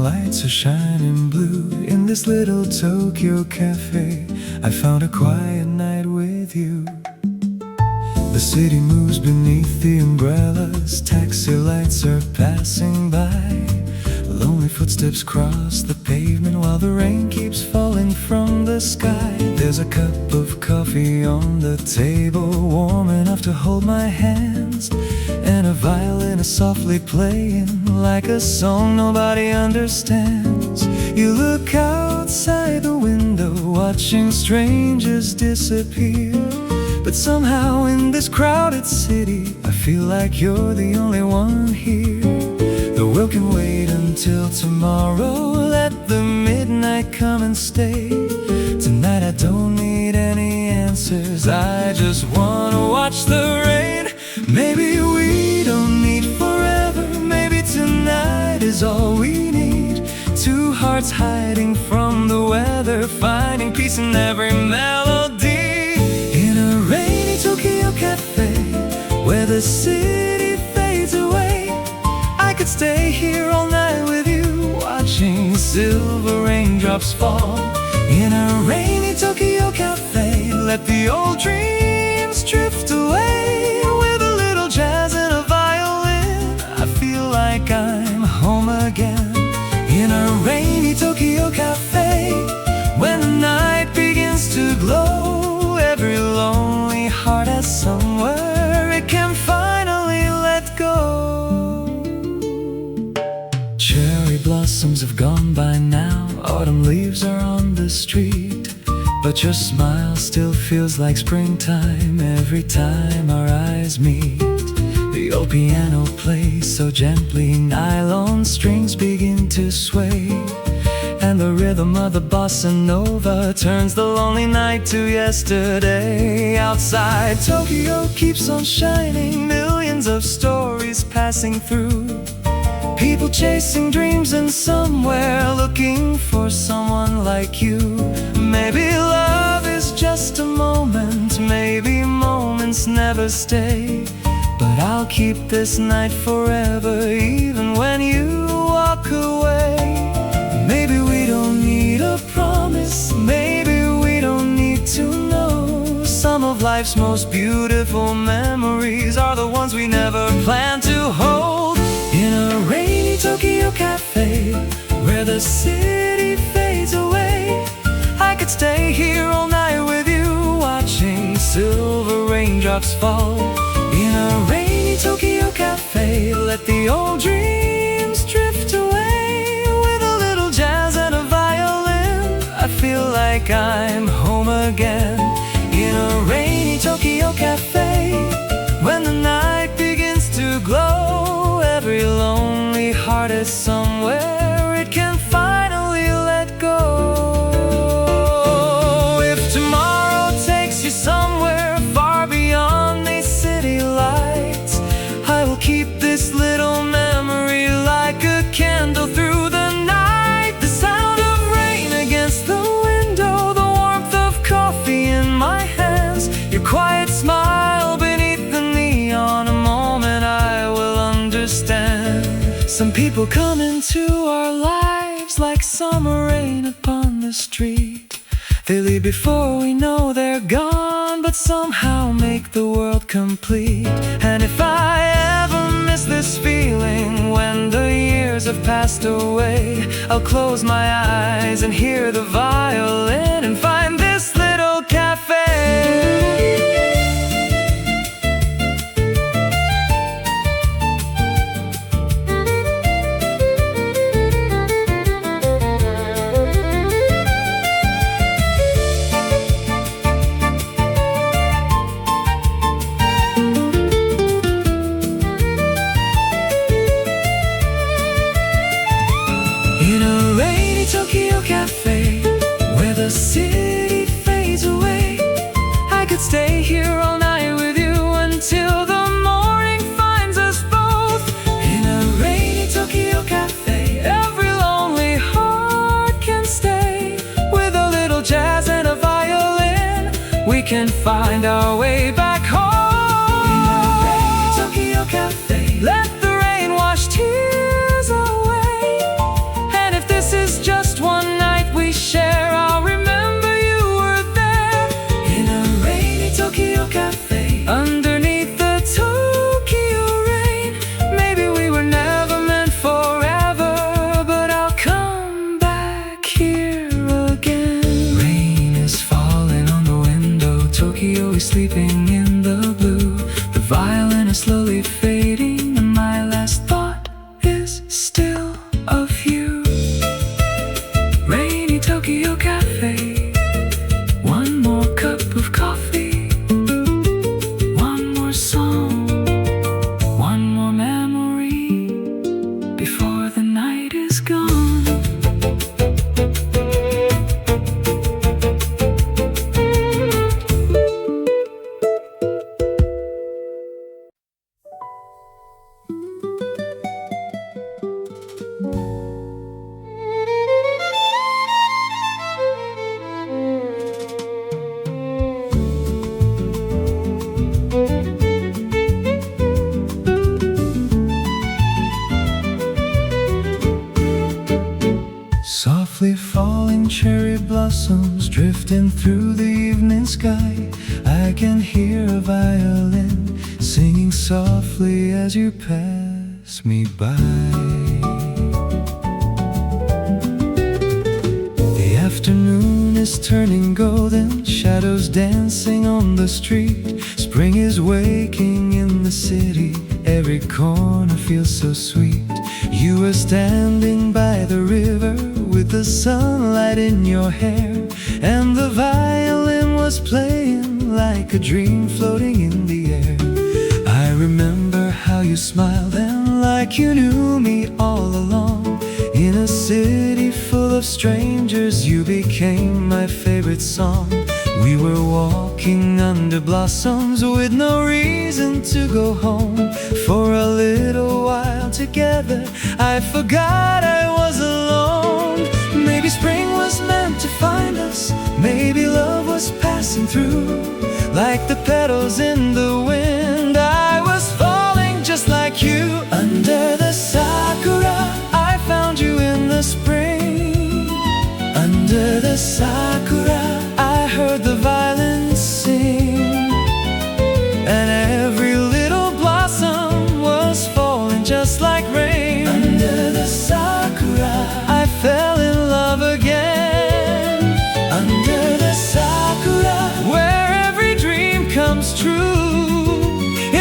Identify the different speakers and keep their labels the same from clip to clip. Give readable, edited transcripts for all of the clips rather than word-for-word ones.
Speaker 1: lights are shining blue. In this little Tokyo cafe, I found a quiet night with you. The city moves beneath the umbrellas, taxi lights are passing by. Lonely footsteps cross the pavement while the rain keeps falling from the sky. There's a cup of coffee on the table, warm enough to hold my hands, and a violin is softly playing like a song nobody understands. You look outside the window, watching strangers disappear. But somehow in this crowded city, I feel like you're the only one here. The world can wait until tomorrow, let the midnight come and stay. Tonight I don't need any answers, I just wanna watch the rain. Maybe we don't need forever, maybe tonight is all we need. Two hearts hiding from the weather, finding peace in every melody. In a rainy Tokyo cafe, where the city fades away, I could stay here all night with you, watching silver raindrops fall. In a rainy Tokyo cafe, let the old dreams drift away. With a little jazz and a violin, I feel like I'm home again. In a rainy Tokyo cafe, when the night begins to glow, every lonely heart has somewhere it can finally let go. Cherry blossoms have gone by now, autumn leaves are on the street, but your smile still feels like springtime every time our eyes meet. The old piano plays so gently, nylon strings begin to sway, and the rhythm of the Bossa Nova turns the lonely night to yesterday. Outside, Tokyo keeps on shining, millions of stories passing through. People chasing dreams and somewhere looking for someone like you. Maybe love is just a moment, maybe moments never stay, but I'll keep this night forever, even when you walk away. Maybe we don't need a promise, maybe we don't need to know. Some of life's most beautiful memories are the ones we never planned to hold. In a rainy Tokyo cafe, where the city fades away, I could stay here all night with you, watching silver raindrops fall. In a rainy Tokyo cafe, let the old dreams drift away. With a little jazz and a violin, I feel like I'm home again. In a rainy Tokyo cafe, when the night begins to glow, every lonely heart is somewhere it can finally let go. If tomorrow takes you somewhere far beyond these city lights, I will keep this little memory like a candle through the night. The sound of rain against the window, the warmth of coffee in my hands, your quiet smile beneath the neon, a moment I will understand. Some people come into our lives like summer rain upon the street. They leave before we know they're gone, but somehow make the world complete. And if I ever miss this feeling when the years have passed away, I'll close my eyes and hear the violin and find this little cafe. In a rainy Tokyo cafe, where the city fades away, I could stay here all night with you until the morning finds us both. In a rainy Tokyo cafe, every lonely heart can stay. With a little jazz and a violin, we can find our way back home. In a rainy Tokyo cafe, let the rain wash tears away. And if before the night is gone. Softly falling cherry blossoms drifting through the evening sky. I can hear a violin singing softly as you pass me by. The afternoon is turning golden, shadows dancing on the street. Spring is waking in the city, every corner feels so sweet. You were standing by the river with the sunlight in your hair, and the violin was playing like a dream floating in the air. I remember how you smiled and like you knew me all along. In a city full of strangers, you became my favorite song. We were walking under blossoms with no reason to go home. For a little while together, I forgot I was alone. Maybe spring was meant to find us, maybe love was passing through. Like the petals in the wind, I was falling just like you. Under the sakura, I found you in the spring. Under the sakura, I heard the violin sing, and every little blossom was falling just like rain. Under the sakura, I fell in love again. Under the sakura, where every dream comes true.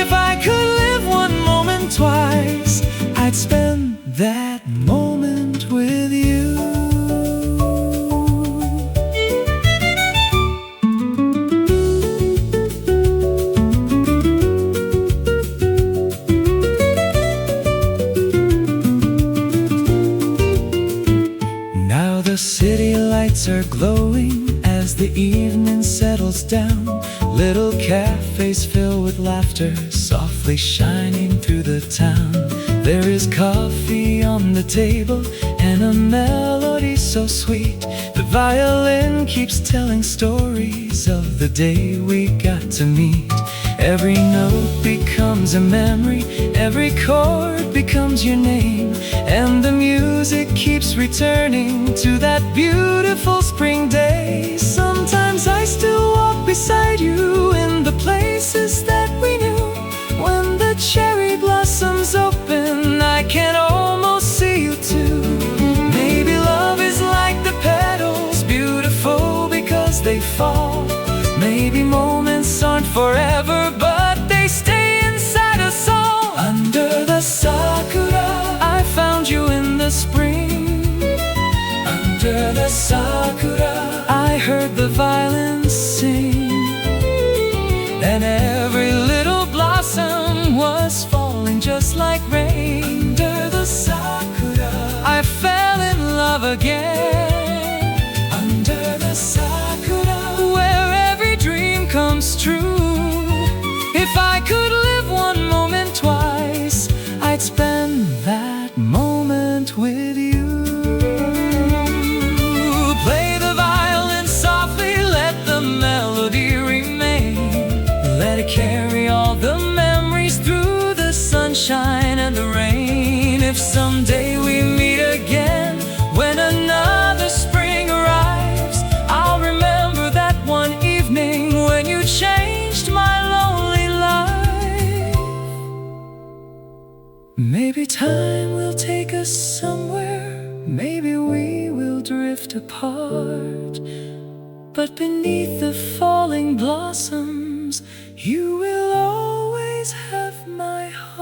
Speaker 1: If I could live one moment twice, I'd spend that moment with you. The city lights are glowing as the evening settles down. Little cafes fill with laughter, softly shining through the town. There is coffee on the table and a melody so sweet. The violin keeps telling stories of the day we got to meet. Every note becomes a memory, every chord becomes your name, and the music keeps returning to that beautiful spring day. Sometimes I still walk beside you in the places that we knew. When the cherry blossoms open, I can almost see you too. Maybe love is like the petals, beautiful because they fall. Maybe moments aren't forever, but they stay inside us all. Under the sakura, I found you in the spring. Under the sakura, I heard the violin sing, and every little blossom was falling just like rain. Under the sakura, I fell in love again. Under the sakura, where every dream comes true. If I could live one moment twice, I'd spend that moment with you. Play the violin softly, let the melody remain. Let it carry all the memories through the sunshine and the rain. If someday we meet again, when another spring arrives, I'll remember that one evening when you changed my lonely life. Maybe time will take us somewhere, maybe we will drift apart, but beneath the falling blossoms, you will always have my heart.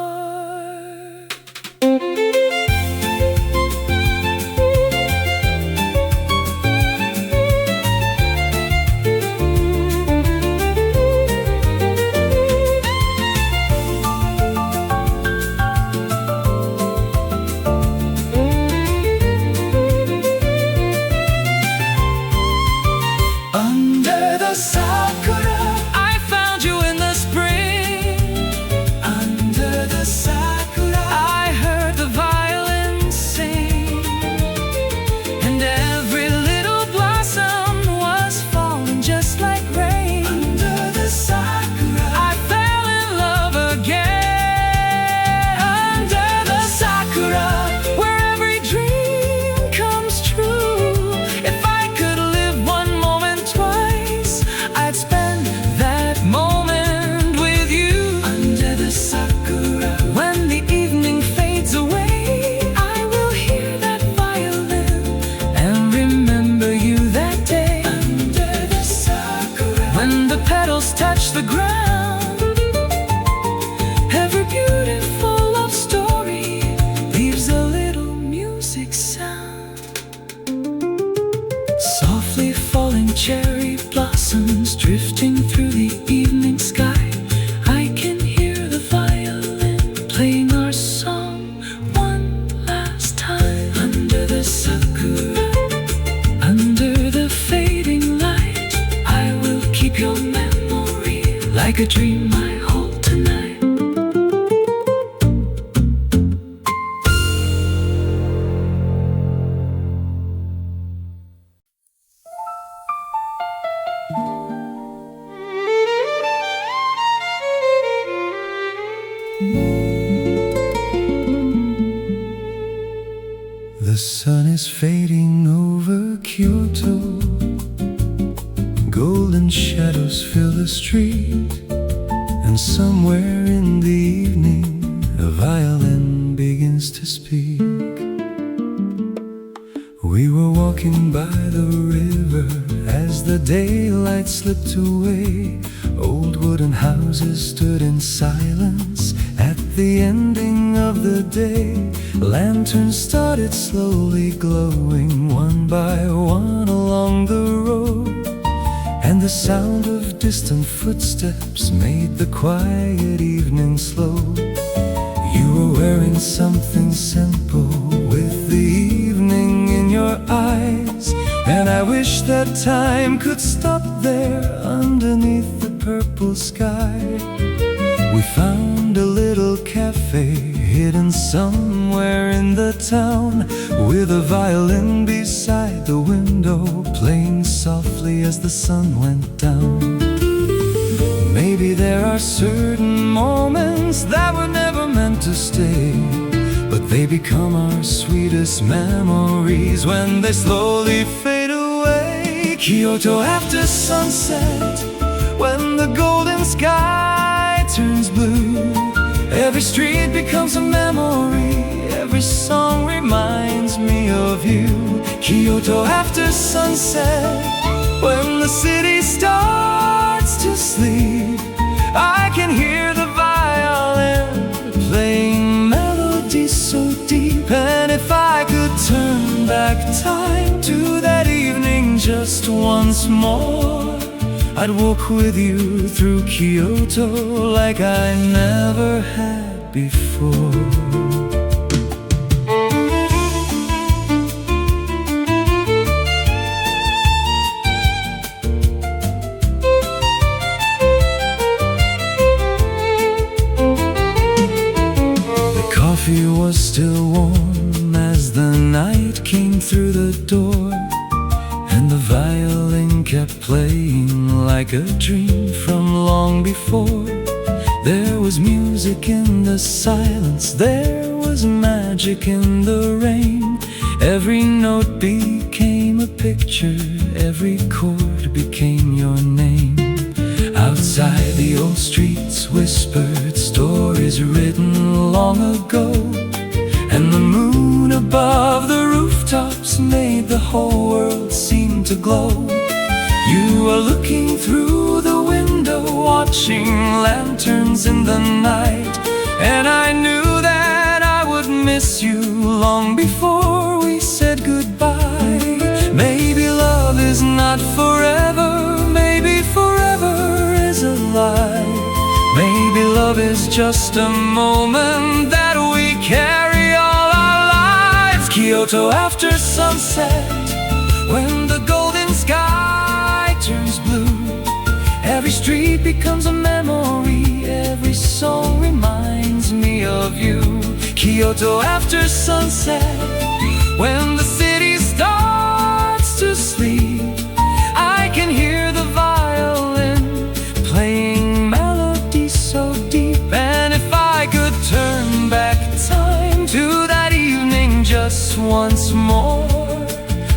Speaker 1: The sun is fading over Kyoto. Golden shadows fill the street, and somewhere in the evening a violin begins to speak. We were walking by the river as the daylight slipped away. Old wooden houses stood in silence at the ending of the day. Lanterns started slowly glowing one by one along the road, and the sound of distant footsteps made the quiet evening slow. You were wearing something simple with the evening in your eyes, and I wish that time could stop there underneath the purple sky. We found a little cafe hidden somewhere in the town, with a violin beside the window playing softly as the sun went down. Maybe there are certain moments that were never meant to stay, but they become our sweetest memories when they slowly fade away. Kyoto after sunset, when the golden sky turns blue, every street becomes a memory, every song reminds me of you. Kyoto after sunset, when the city starts to sleep, I can hear the violin playing melodies so deep. And if I could turn back time to that evening just once more, I'd walk with you through Kyoto like I never had before. The coffee was still warm as the night came through the door, and the violin kept playing like a dream from long before. There was music in the silence, there was magic in the rain. Every note became a picture, every chord became your name. Outside the old streets whispered stories written long ago, and the moon above the rooftops made the whole world seem to glow. You were looking through the window, watching lanterns in the night, and I knew that I would miss you long before we said goodbye. Maybe love is not forever, maybe forever is a lie. Maybe love is just a moment that we carry all our lives. Kyoto after sunset, when the golden sky turns blue, every street becomes a memory, every song reminds me of you. Kyoto after sunset, when the city starts to sleep, I can hear the violin playing melodies so deep. And if I could turn back time to that evening just once more,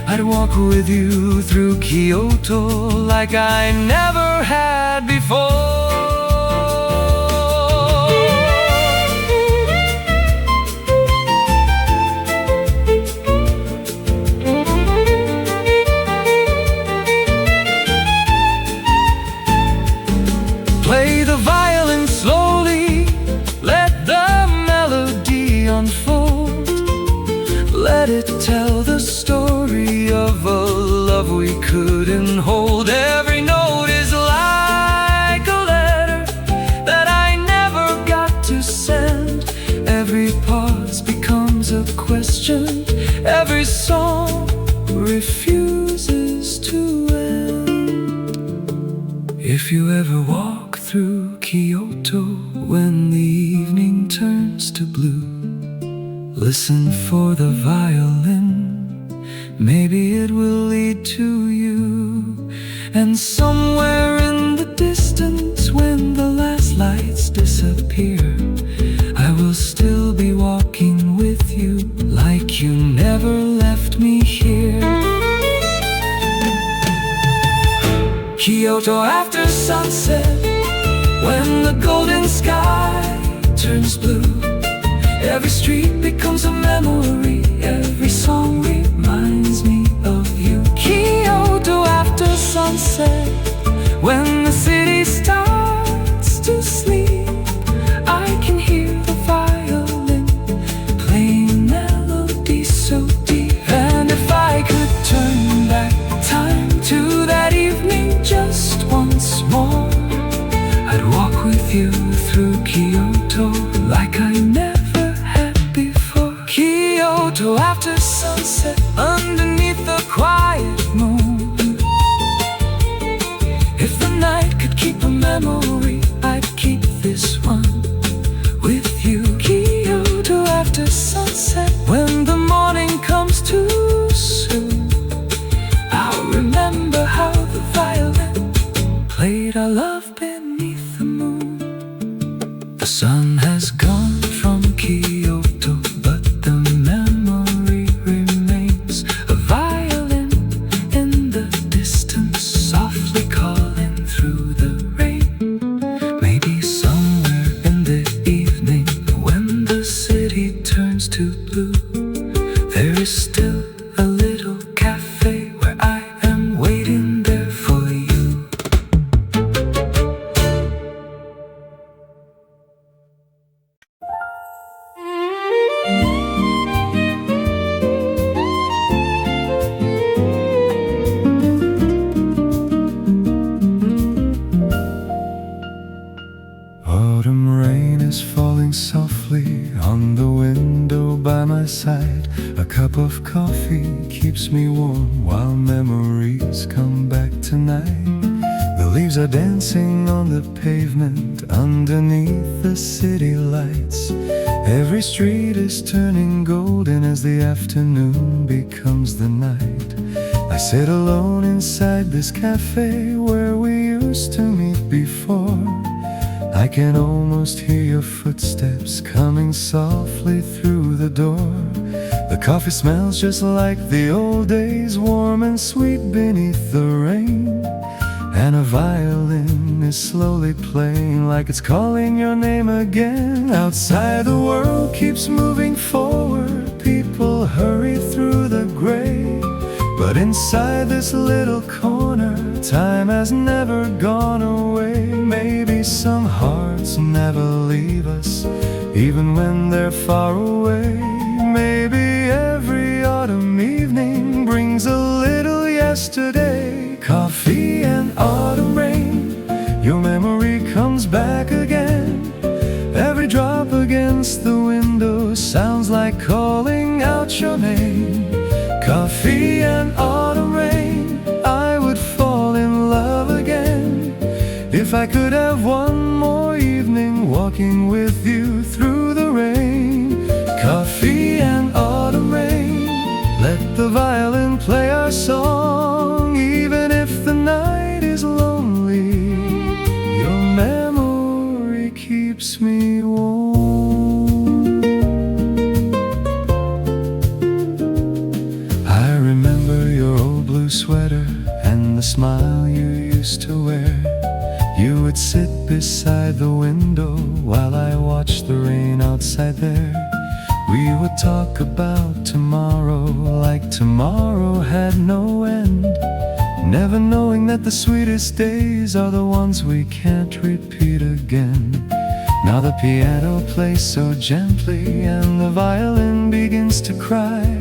Speaker 1: I'd walk with you through Kyoto like I never had before. Play the violin slowly, let the melody unfold. Let it tell the story of a love we couldn't hold. Every note is like a letter that I never got to send. Every pause becomes a question, every song refuses to end. If you ever walk through Kyoto when the evening turns to blue, listen for the violin, maybe it will lead to you. And somewhere in the distance, when the last lights disappear, I will still be walking with you like you never Kyoto after sunset, when the golden sky turns blue. Every street becomes a memory, every song reminds me of you. Kyoto after sunset, when the city starts to sleep, I can hear the violin playing melodies so deep. And if I could turn back time to that evening just once more, I'd walk with you through Kyoto like I never had before. Kyoto after sunset, underneath the quiet moon. If the night could keep a memory, I'd keep this one with you. Kyoto after sunset, when the morning comes too soon, I'll remember how the violin played our love beneath the moon. The sun has gone from Kyoto, but the memory remains. A violin in the distance, softly calling through the rain. Maybe somewhere in the evening, when the city turns to blue, there is still a little cafe where I am waiting there for you. Autumn rain is falling softly on the window by my side. A cup of coffee keeps me warm while memories come back tonight. The leaves are dancing on the pavement underneath the city lights. Every street is turning golden as the afternoon becomes the night. I sit alone inside this cafe where we used to meet before. I can almost hear your footsteps coming softly through the door. The coffee smells just like the old days, warm and sweet beneath the rain. And a violin is slowly playing like it's calling your name again. Outside the world keeps moving forward, people hurry through the gray. But inside this little corner, time has never gone away. Maybe some hearts never leave us, even when they're far away. Maybe every autumn evening brings a little yesterday. Coffee and autumn rain, your memory comes back again. Every drop against the window sounds like calling out your name. Coffee and autumn rain, I would fall in love again if I could have one more evening walking with you through the rain. Coffee and autumn rain, let the violin play our song. Even if the night is lonely, your memory keeps me warm. Sweater and the smile you used to wear. You would sit beside the window while I watched the rain outside there. We would talk about tomorrow like tomorrow had no end, never knowing that the sweetest days are the ones we can't repeat again. Now the piano plays so gently and the violin begins to cry.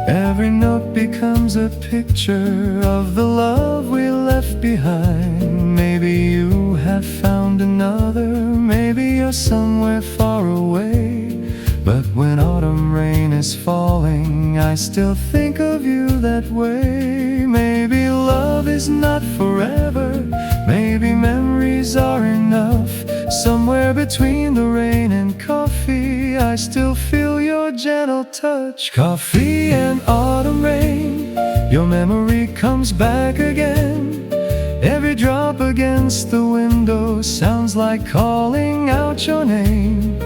Speaker 1: Every note becomes a picture of the love we left behind. Maybe you have found another, maybe you're somewhere far away. But when autumn rain is falling, I still think of you that way. Maybe love is not forever, maybe memories are enough. Somewhere between the rain and coffee, I still feel your gentle touch. Coffee and autumn rain, your memory comes back again. Every drop against the window sounds like calling out your name.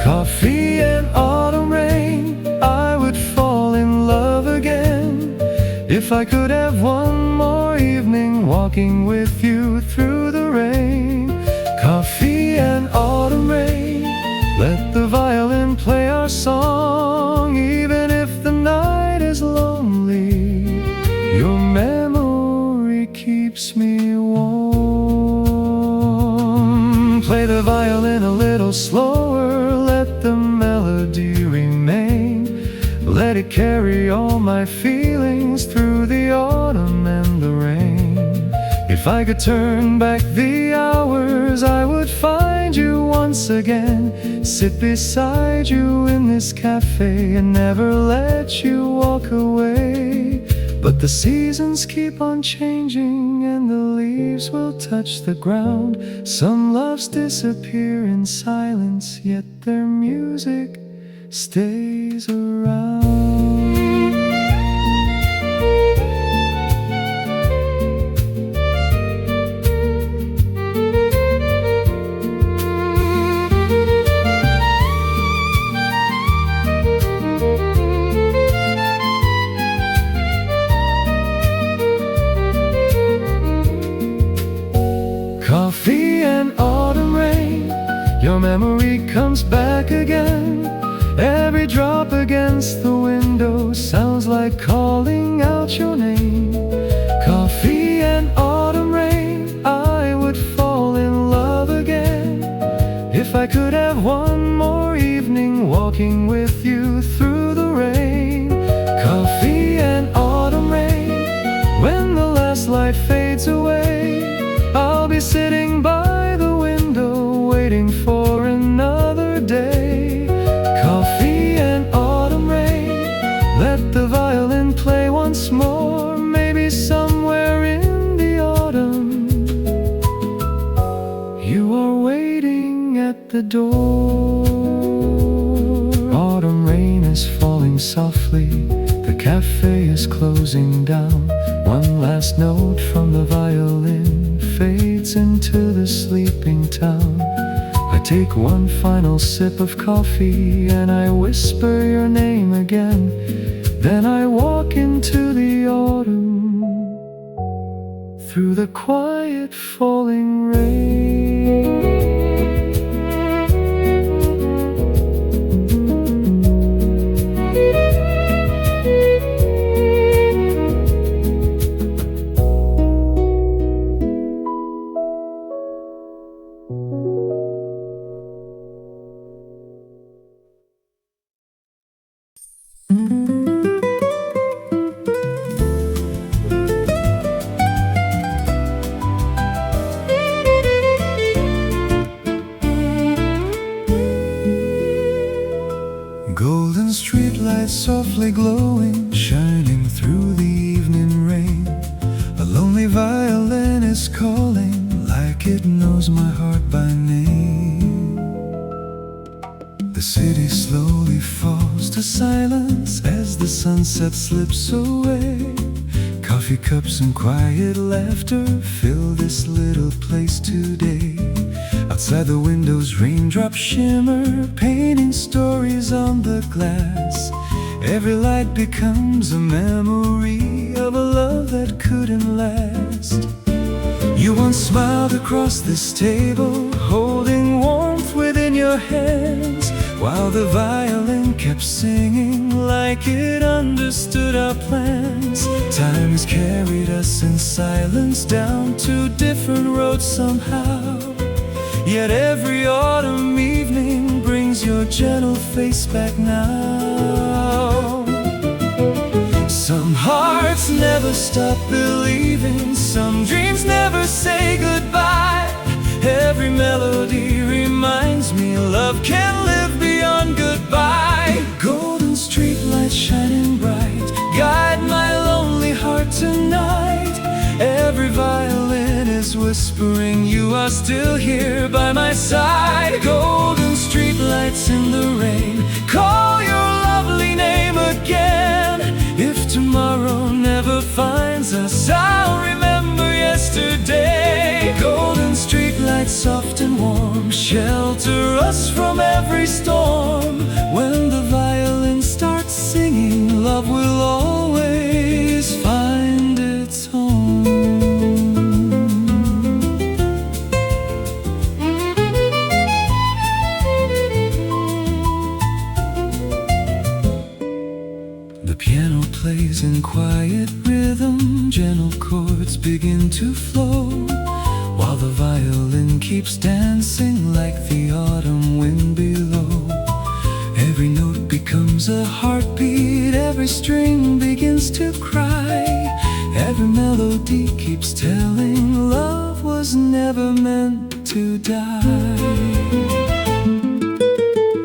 Speaker 1: Coffee and autumn rain, I would fall in love again if I could have one more evening walking walking with you through the rain. Coffee and autumn rain, let the violin play our song. Even if the night is lonely, your memory keeps me warm. Play the violin a little slower, let the melody remain. Let it carry all my feelings through the autumn and the rain. If I could turn back the hours, I would find you once again, sit beside you in this cafe and never let you walk away. But the seasons keep on changing and the leaves will touch the ground. Some loves disappear in silence, yet their music stays around. Coffee and autumn rain, your memory comes back again. Every drop against the window sounds like calling out your name. Coffee and autumn rain, I would fall in love again if I could have one more evening walking with you through the rain. Coffee and autumn rain, when the last light fades away, I'll be sitting by the window waiting for another day. Coffee and autumn rain, let the violin play once more. Maybe somewhere in the autumn, you are waiting at the door. Autumn rain is falling softly, the cafe is closing down. One last note from the violin fades into the sleeping town. I take one final sip of coffee and I whisper your name again. Then I walk into the autumn, through the quiet falling rain. Golden streetlights softly glowing, shining through the evening rain. A lonely violin is calling, like it knows my heart by name. The city slowly falls to silence as the sunset slips away. Coffee cups and quiet laughter fill this little place today. Outside the windows, raindrops shimmer, painting stories on the glass. Every light becomes a memory of a love that couldn't last. You once smiled across this table, holding warmth within your hands, while the violin kept singing like it understood our plans. Time has carried us in silence down two different roads somehow. Yet every autumn evening brings your gentle face back now. Some hearts never stop believing, some dreams never say goodbye. Every melody reminds me love can live beyond goodbye. Golden streetlights shining bright, guide my lonely heart tonight. Every violin is whispering you are still here by my side. Golden streetlights in the rain, call your lovely name again. If tomorrow never finds us, I'll remember yesterday. Golden streetlights soft and warm, shelter us from every storm. When the violin starts singing, love will always find its home. The piano plays in quiet rhythm, gentle chords begin to flow, while the violin keeps dancing like the autumn wind below. Every note becomes a heartbeat, every string begins to cry, every melody keeps telling love was never meant to die.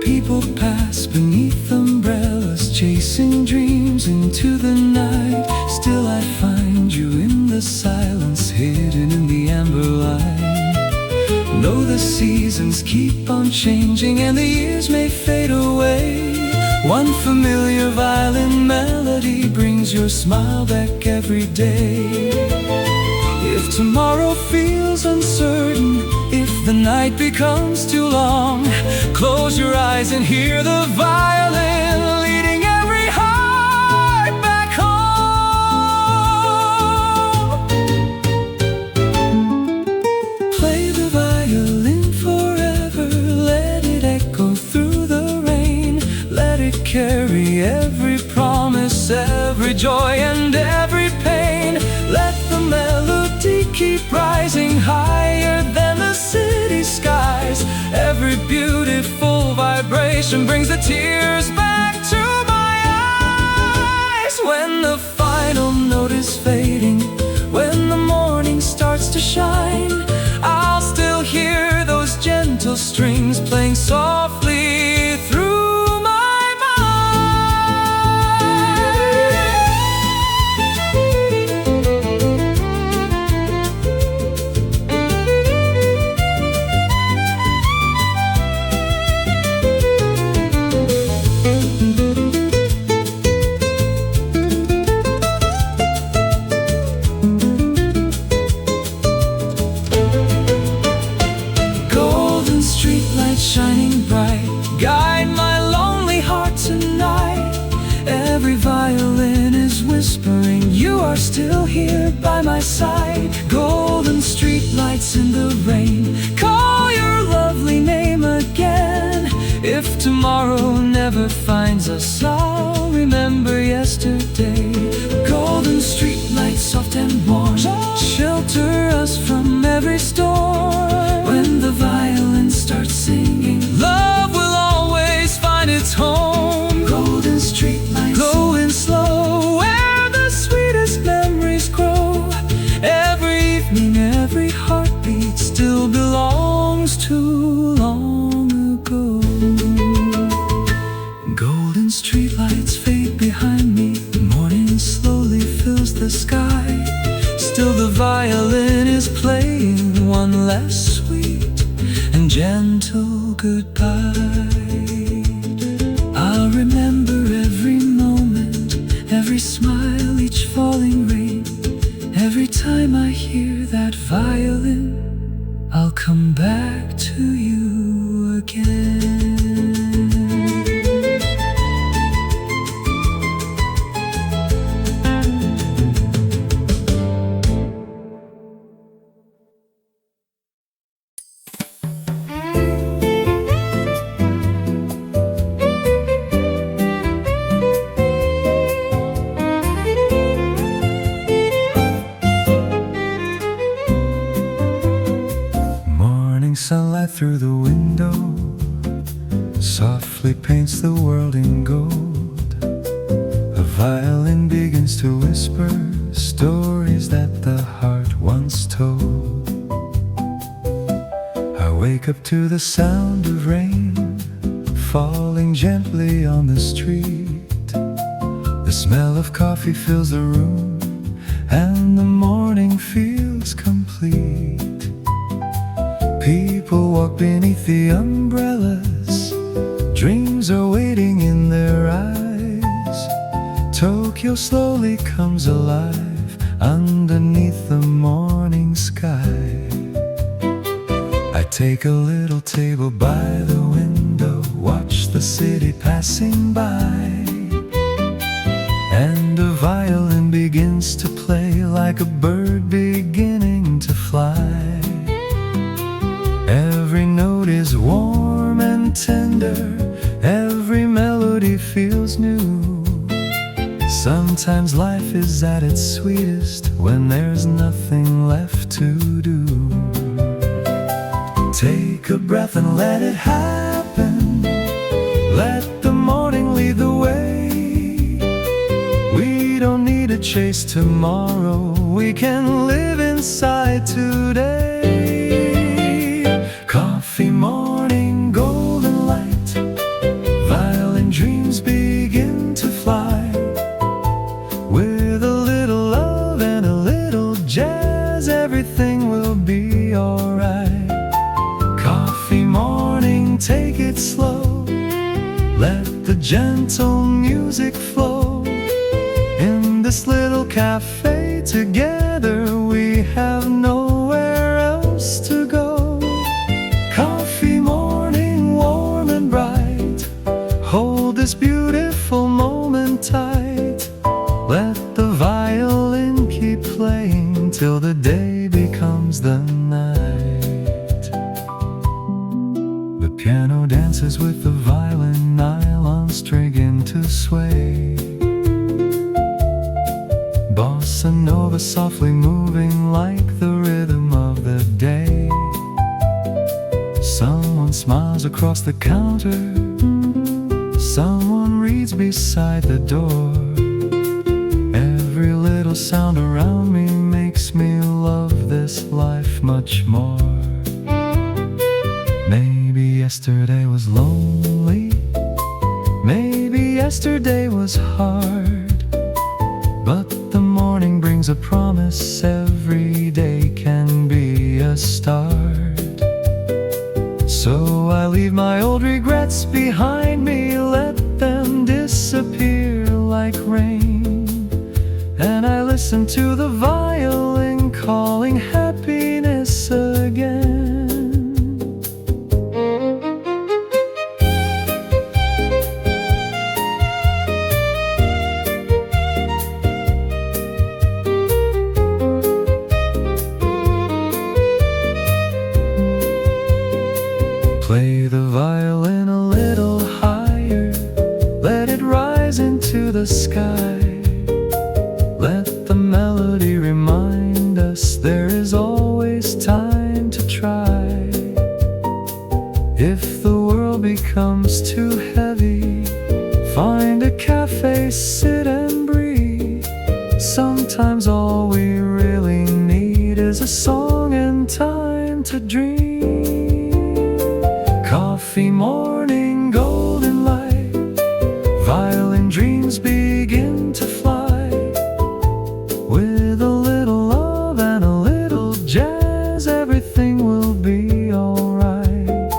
Speaker 1: People pass beneath umbrellas, chasing dreams into the night. Still I find you in the silence, hidden in the amber light. Though the seasons keep on changing and the years may fade away, one familiar violin melody brings your smile back every day. If tomorrow feels uncertain, if the night becomes too long, close your eyes and hear the violin leading every heart back home. Play the violin forever, let it echo through the rain, let it carry every promise, every joy and every pain. Let the melody keep rising higher than the city skies. Every beautiful vibration brings the tears back to my eyes. When the final note is fading, when the morning starts to shine, I'll still hear those gentle strings playing softly through my shining bright, guide my lonely heart tonight. Every violin is whispering, you are still here by my side. Golden street lights in the rain, call your lovely name again. If tomorrow never finds us, I'll remember yesterday. Golden street lights, soft and warm, shelter us from every storm. When the violin starts singing, love will always find its home. Golden street lights, glowing slow, where the sweetest memories grow. Every evening, every heartbeat still belongs to long ago. Golden street lights fade behind me, the morning slowly fills the sky. Still the violin is playing one last sweet and gentle goodbye. I'll remember every moment, every smile, each falling rain. Every time I hear that violin, I'll come back to you again. Sunlight through the window softly paints the world in gold. A violin begins to whisper stories that the heart once told. I wake up to the sound of rain falling gently on the street. The smell of coffee fills the room and the morning feels complete. People walk beneath the umbrellas, dreams are waiting in their eyes. Tokyo slowly comes alive underneath the morning sky. I take a little table by the window, watch the city passing by, and a violin begins to play like a bird beginning to fly. Every note is warm and tender, every melody feels new. Sometimes life is at its sweetest when there's nothing left to do. Take a breath and let it happen. Let the morning lead the way. We don't need to chase tomorrow. We can live inside today. Coffee morning, golden light. Violin dreams begin to fly. With a little love and a little jazz, everything will be alright. Coffee morning, take it slow. Let the gentle music flow. In this little cafe together, we have nowhere else to go. Coffee morning, warm and bright. Hold this beautiful moment tight. Let the violin keep playing till the day becomes the night. The piano dances with the violin, nylon string into sway. Bossa Nova softly moving like the rhythm of the day. Someone smiles across the counter. Someone reads beside the door. Every little sound around me makes me love this life much more. Maybe yesterday was lonely. Maybe yesterday was hard. But the morning brings a promise. Every day can be a start. So I leave my old regrets behind me. Let them disappear like rain. And I listen to the violin calling happiness again. Play the violin a little higher. Let it rise into the sky. Let the melody remind us there is always time to try. If the world becomes too heavy, find a cafe, sit and breathe. Sometimes all we really need is a song and time to dream. Coffee morning, golden light. Violin dreams begin to fly. With a little love and a little jazz, everything will be alright.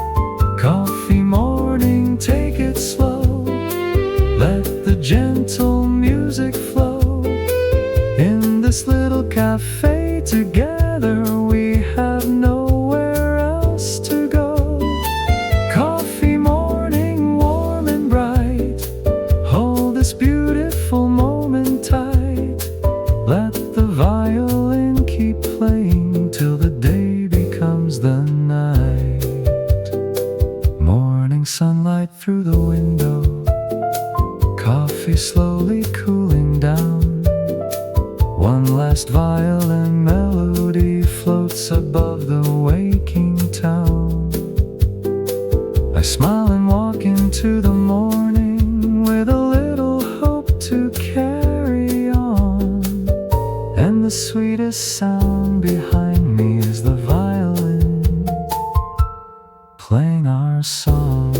Speaker 1: Coffee morning, take it slow. Let the gentle music flow. In this little cafe together, we have nowhere else to go. Coffee morning, warm and bright. Hold this beautiful moment tight. Let the violin keep playing till the day becomes the night. Morning sunlight through the window. Coffee slowly cooling down. One last violin melody floats above the waking town. I smile and walk into the morning with a little hope to carry on. And the sweetest sound behind me is the violin playing our song.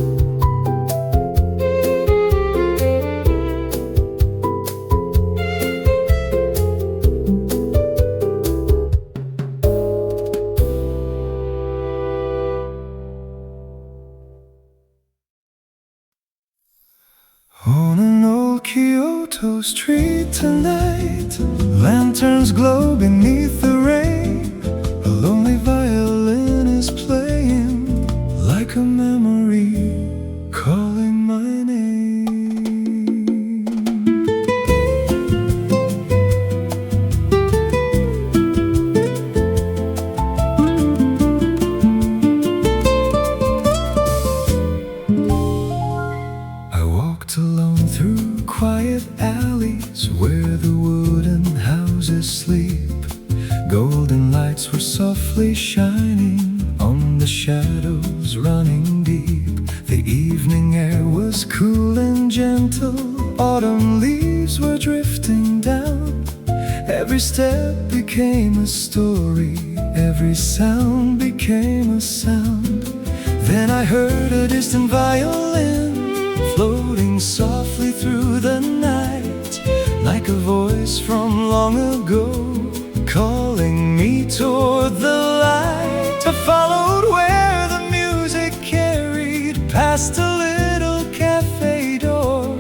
Speaker 1: On an old Kyoto street tonight, lanterns glow beneath the rain. A lonely violin is playing like a memory, calling my name. I walked alone through quiet alleys where the wooden houses sleep. Golden lights were softly shining on the shadows running deep. The evening air was cool and gentle. Autumn leaves were drifting down. Every step became a story. Every sound became a sound. Then I heard a distant violin floating softly through the night, like a voice from long ago, calling me toward the light. I followed where the music carried, past a little cafe door,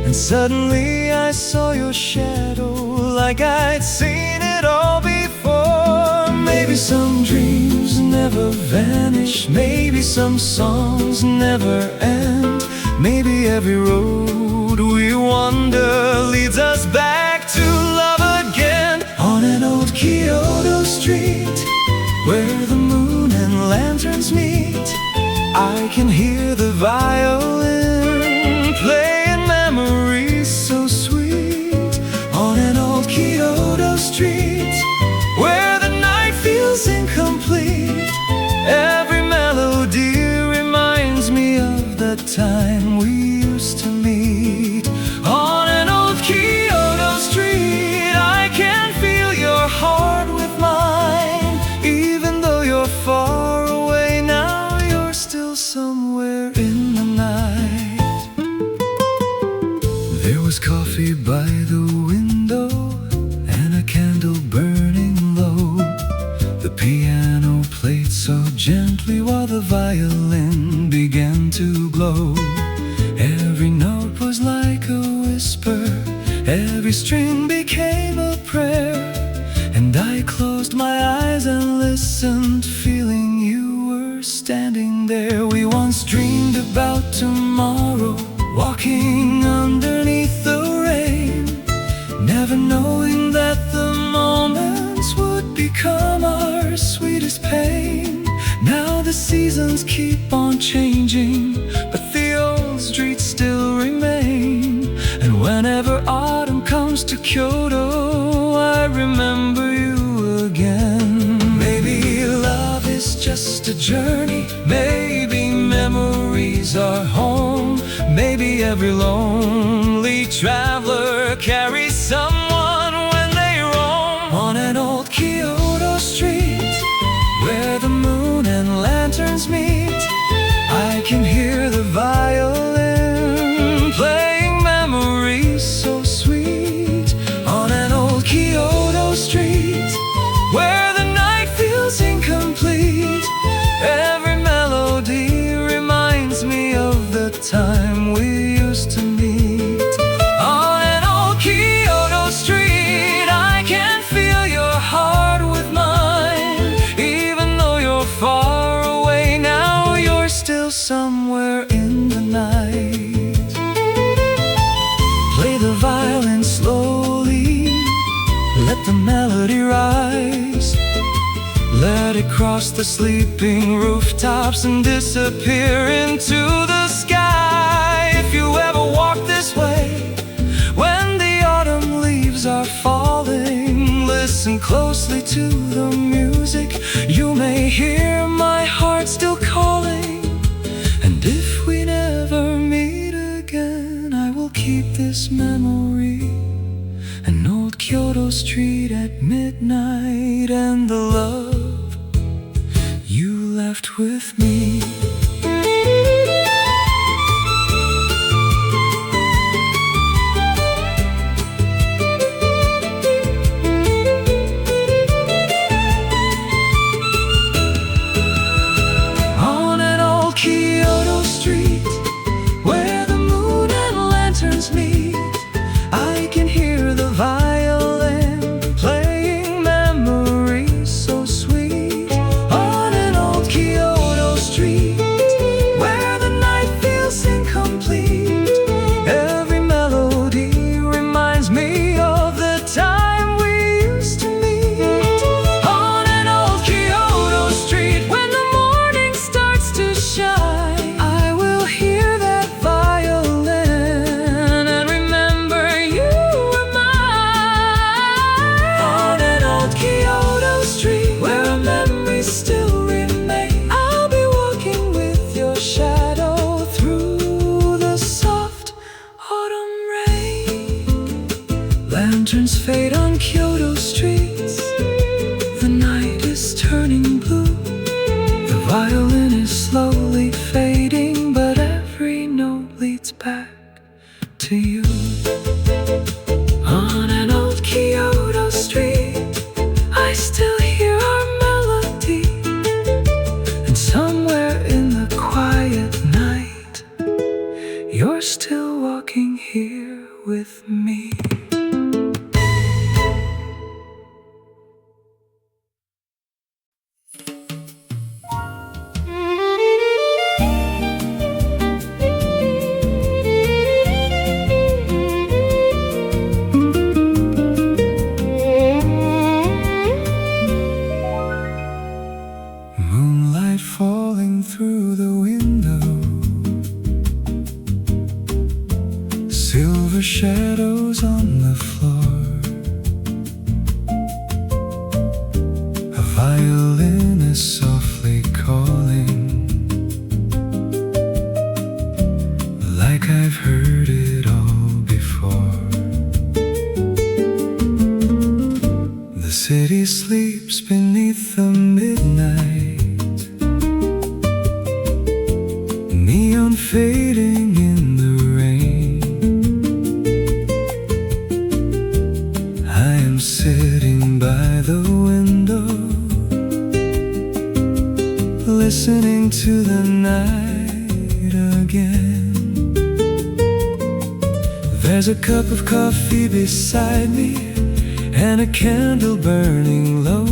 Speaker 1: and suddenly I saw your shadow, like I'd seen it all before. Maybe some dreams never vanish, maybe some songs never end. Maybe every road we wander leads us back to love again. On an old Kyoto street, where the moon and lanterns meet, I can hear the violin playing memories so sweet. On an old Kyoto street, where the night feels incomplete, every melody reminds me of the time we used to meet. On an old Kyoto street, I can feel your heart with mine. Even though you're far away now, you're still somewhere in the night. There was coffee by the window and a candle burning low. The piano played so gently while the violin began to glow. Every note was like a whisper, every string became a prayer, and I closed my eyes and listened, feeling you were standing there. We once dreamed about tomorrow, walking underneath the rain, never knowing that the moments would become our sweetest pain. Now the seasons keep on changing, but the old streets still remain. And whenever autumn comes to Kyoto, I remember you again. Maybe love is just a journey, maybe memories are home. Maybe every lonely traveler carries someone when they roam. On an old Kyoto street, where the moon and lanterns meet, I can hear the violin playing memories so sweet. On an old Kyoto street, where the night feels incomplete, every melody reminds me of the time we used to meet. On an old Kyoto street, I can feel your heart with mine. Even though you're far away now, you're still somewhere in the night. Play the violin slowly, let the melody rise. Let it cross the sleeping rooftops and disappear into the sky. If you ever walk this way, when the autumn leaves are falling, listen closely to the music. You may hear my heart still calling. And if we never meet again, I will keep this memory. An old Kyoto street at midnight, and the love you left with me. On an old Kyoto street, where the moon and lanterns meet, I can hear the violin playing memories so sweet. On an old Kyoto street, Lanterns fade on Kyoto streets. The night is turning blue. The violin is slowly fading, but every note leads back to you. On an old Kyoto street, I still hear our melody. And somewhere in the quiet night, you're still walking here with me. Moonlight falling through the window, silver shadows on the floor. A violin is softly calling, like I've heard it all before. The city sleeps beneath the midnight, neon fading in the rain. I am sitting by the window, listening to the night again. There's a cup of coffee beside me and a candle burning low,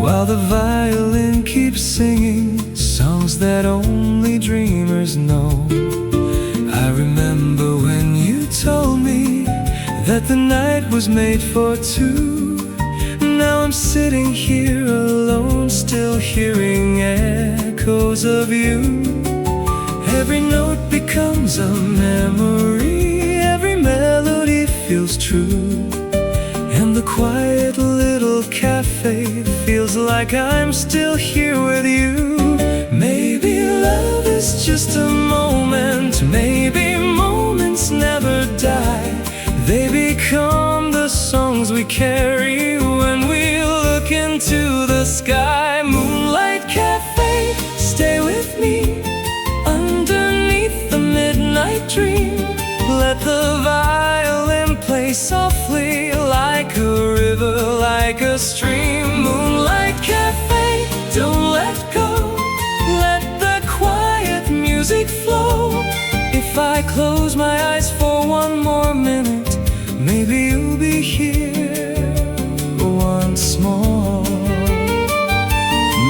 Speaker 1: while the violin keeps singing songs that only dreamers know. I remember when you told me that the night was made for two. Now I'm sitting here alone, still hearing echoes of you. Every note becomes a memory, every melody feels true. And the quiet little cafe feels like I'm still here with you. Maybe love is just a moment, maybe moments never die. They become the songs we carry when we look into the sky. Moonlight Cafe, stay with me underneath the midnight dream. Let the violin play softly like a river, like a stream. Moonlight Cafe, don't let go. Let the quiet music flow. If I close my eyes for one more minute, maybe you'll be here once more.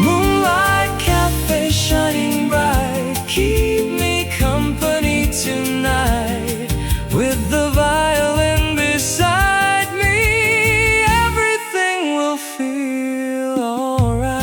Speaker 1: Moonlight Cafe shining bright, keep me company tonight. With the violin beside me, everything will feel alright.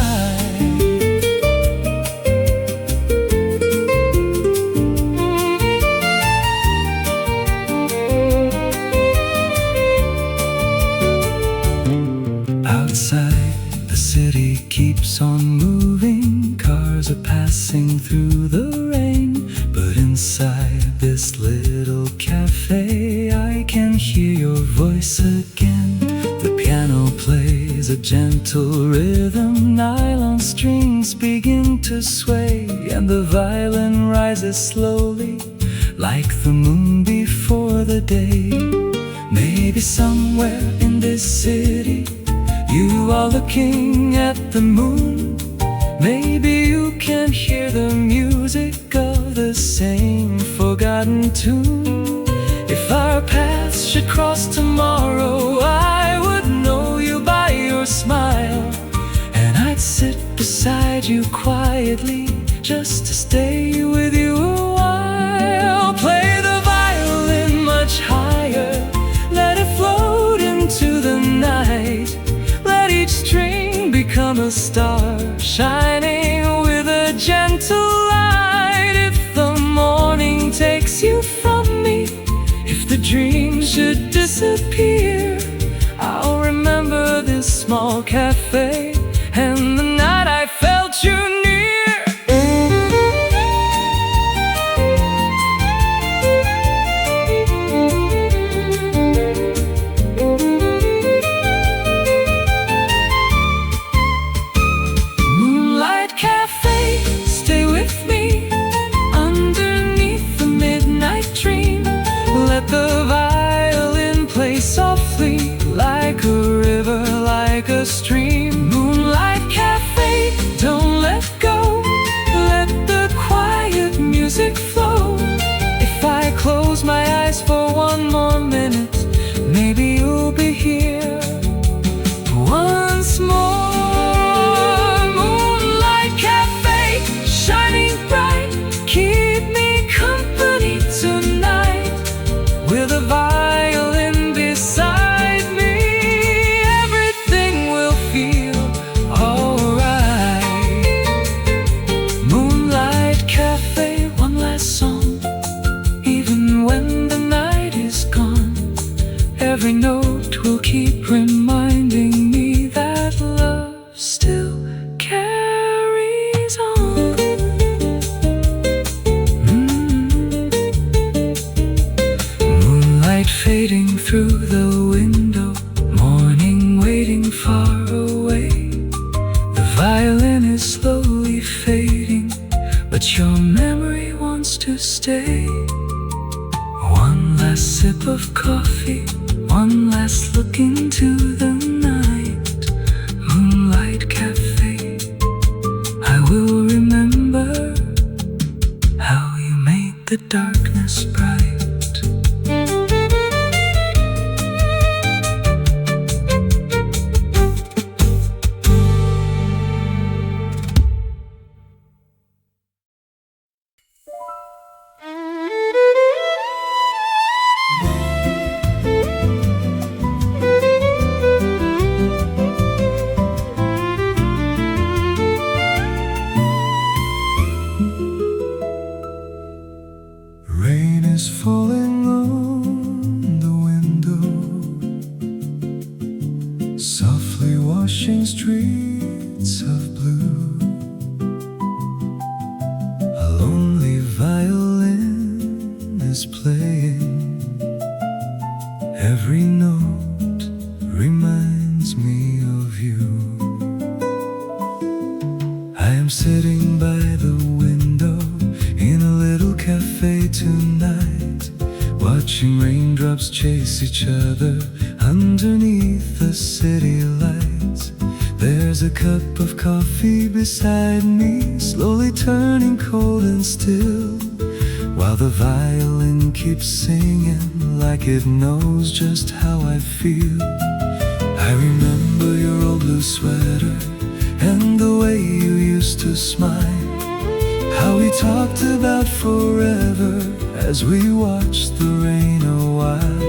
Speaker 1: Outside, the city keeps on moving. Cars are passing through the rain, but inside this little cafe, I can hear your voice again. The piano plays a gentle rhythm, nylon strings begin to sway, and the violin rises slowly, like the moon before the day. Maybe somewhere in this city, you are looking at the moon. Maybe you can hear the music of the same forgotten tune. If our paths should cross tomorrow, I would know you by your smile, and I'd sit beside you quietly, just to stay with you a while. Play the violin much higher, let it float into the night. Let each string become a star, shining with a gentle light. If the morning takes you from me, if the dream should disappear, I'll remember this small cafe and the night I felt you near. softly, like a river, like a stream. Moonlight Cafe, don't let go. Let the quiet music flow. If I close my eyes for one more minute, maybe you'll be here once more. Moonlight Cafe, shining bright, keep me company tonight. With a violin beside me, everything will feel alright. Moonlight Cafe, one last song. Even when the night is gone, every note will keep reminding me that love still carries on. Moonlight fading through the window, morning waiting far away. The violin is slowly fading, but your memory wants to stay. One last sip of coffee, one last look into the night. Moonlight Cafe, I will remember how you made the darkness bright. Rain is falling on the window, softly washing streets of blue. A lonely violin is playing, every note reminds me of you. I am sitting by the window in a little cafe tonight, watching raindrops chase each other underneath the city lights. There's a cup of coffee beside me, slowly turning cold and still, while the violin keeps singing like it knows just how I feel. I remember your old blue sweater and the way you used to smile, how we talked about forever as we watched the rain a while.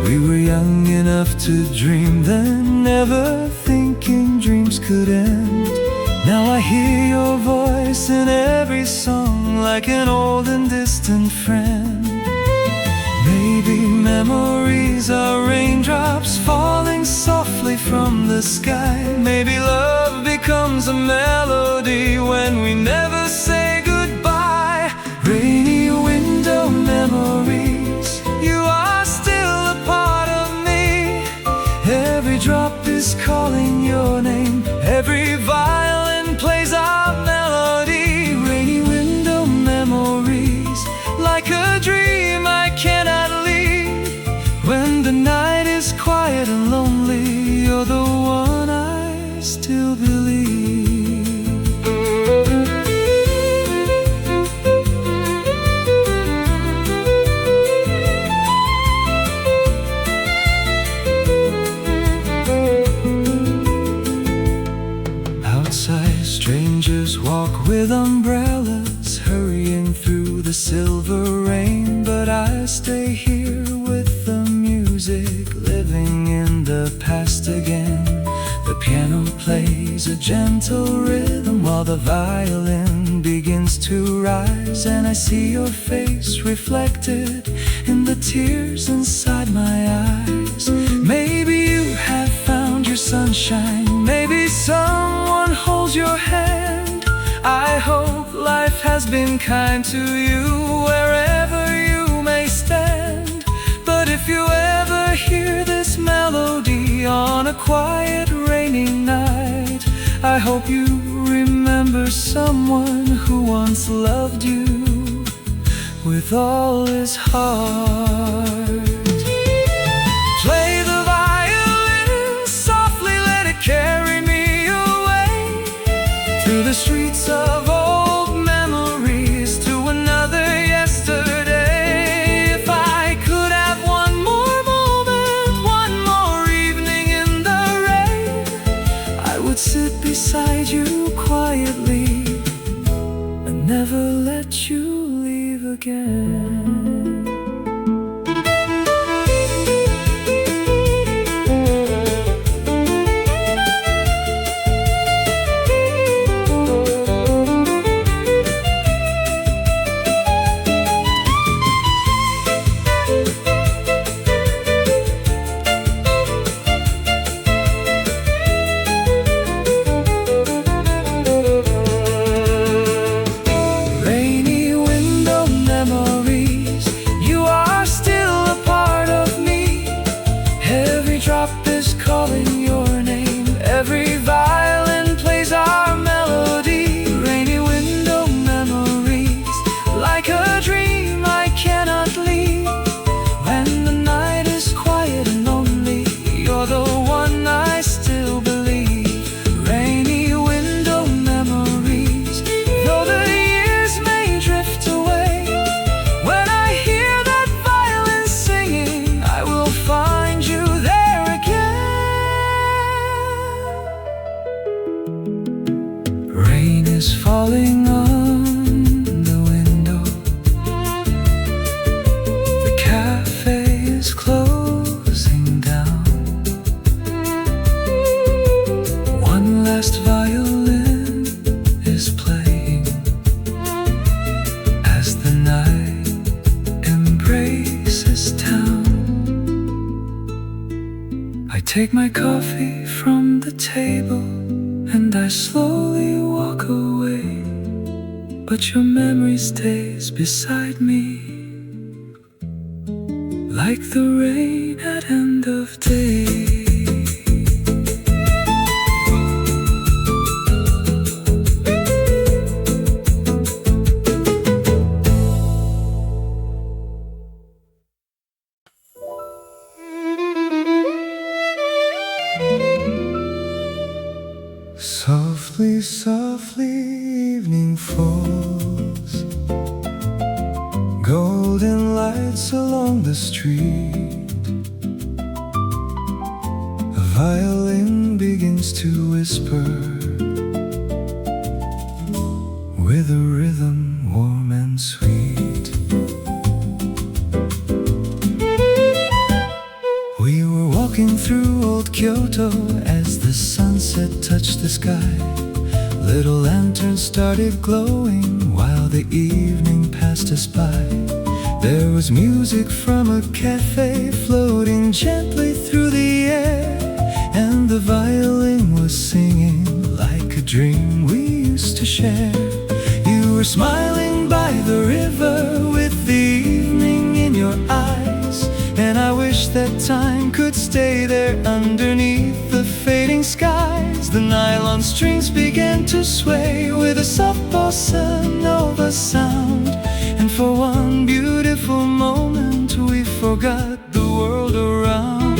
Speaker 1: We were young enough to dream then, never thinking dreams could end. Now I hear your voice in every song, like an old and distant friend. Maybe memories are raindrops falling softly from the sky. Maybe love becomes a melody when we never say goodbye. Rainy window memories, you are still a part of me. Every drop is calling your name, every violin plays our melody. Rainy window memories, like a dream I cannot leave. When the night is quiet and lonely, you're the one I still believe. Outside, strangers walk with umbrellas, hurrying through the silver rain. But I stay here with the music, living in the past again. The piano plays a gentle rhythm while the violin begins to rise, and I see your face reflected in the tears inside my eyes. Maybe you have found your sunshine, maybe someone holds your hand. I hope life has been kind to you wherever you may stand. But if you ever hear this melody on a quiet rainy night, I hope you remember someone who once loved you with all his heart. Play the again. Every violin plays our melody. Rainy window memories, like a dream I cannot leave. When the night is quiet and lonely, you're the one I still believe. Rainy window memories, though the years may drift away. When I hear that violin singing, I will find you there again. Rain is falling on the window. The cafe is closing down. One last violin is playing as the night embraces town. I take my coffee from the table and I slowly walk away, but your memory stays beside me, like the rain at end of day. Softly, softly, evening falls. Golden lights along the street. A violin begins to whisper, with a rhythm warm and sweet. We were walking through old Kyoto as the sunset touched the sky. Little lanterns started glowing while the evening passed us by. There was music from a cafe floating gently through the air, and the violin was singing like a dream we used to share. You were smiling by the river with the evening in your eyes, and I wish that time could stay there underneath the fading skies. The nylon strings began to sway with a soft Bossa Nova sound, and for one beautiful moment we forgot the world around.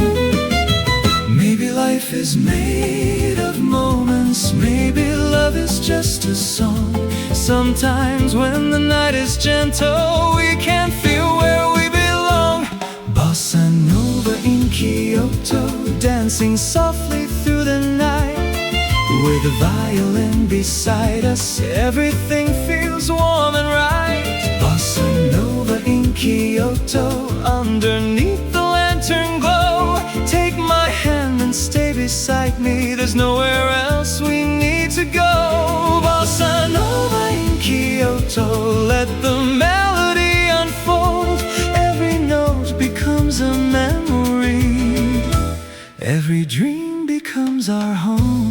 Speaker 1: Maybe life is made of moments, maybe love is just a song. Sometimes when the night is gentle, we can't feel where we belong. Bossa Nova in Kyoto, dancing softly through the night. With a violin beside us, everything feels warm and right. Bossa Nova in Kyoto, underneath the lantern glow. Take my hand and stay beside me, there's nowhere else we need to go. Bossa Nova in Kyoto, let the melody unfold. Every note becomes a memory, every dream becomes our home.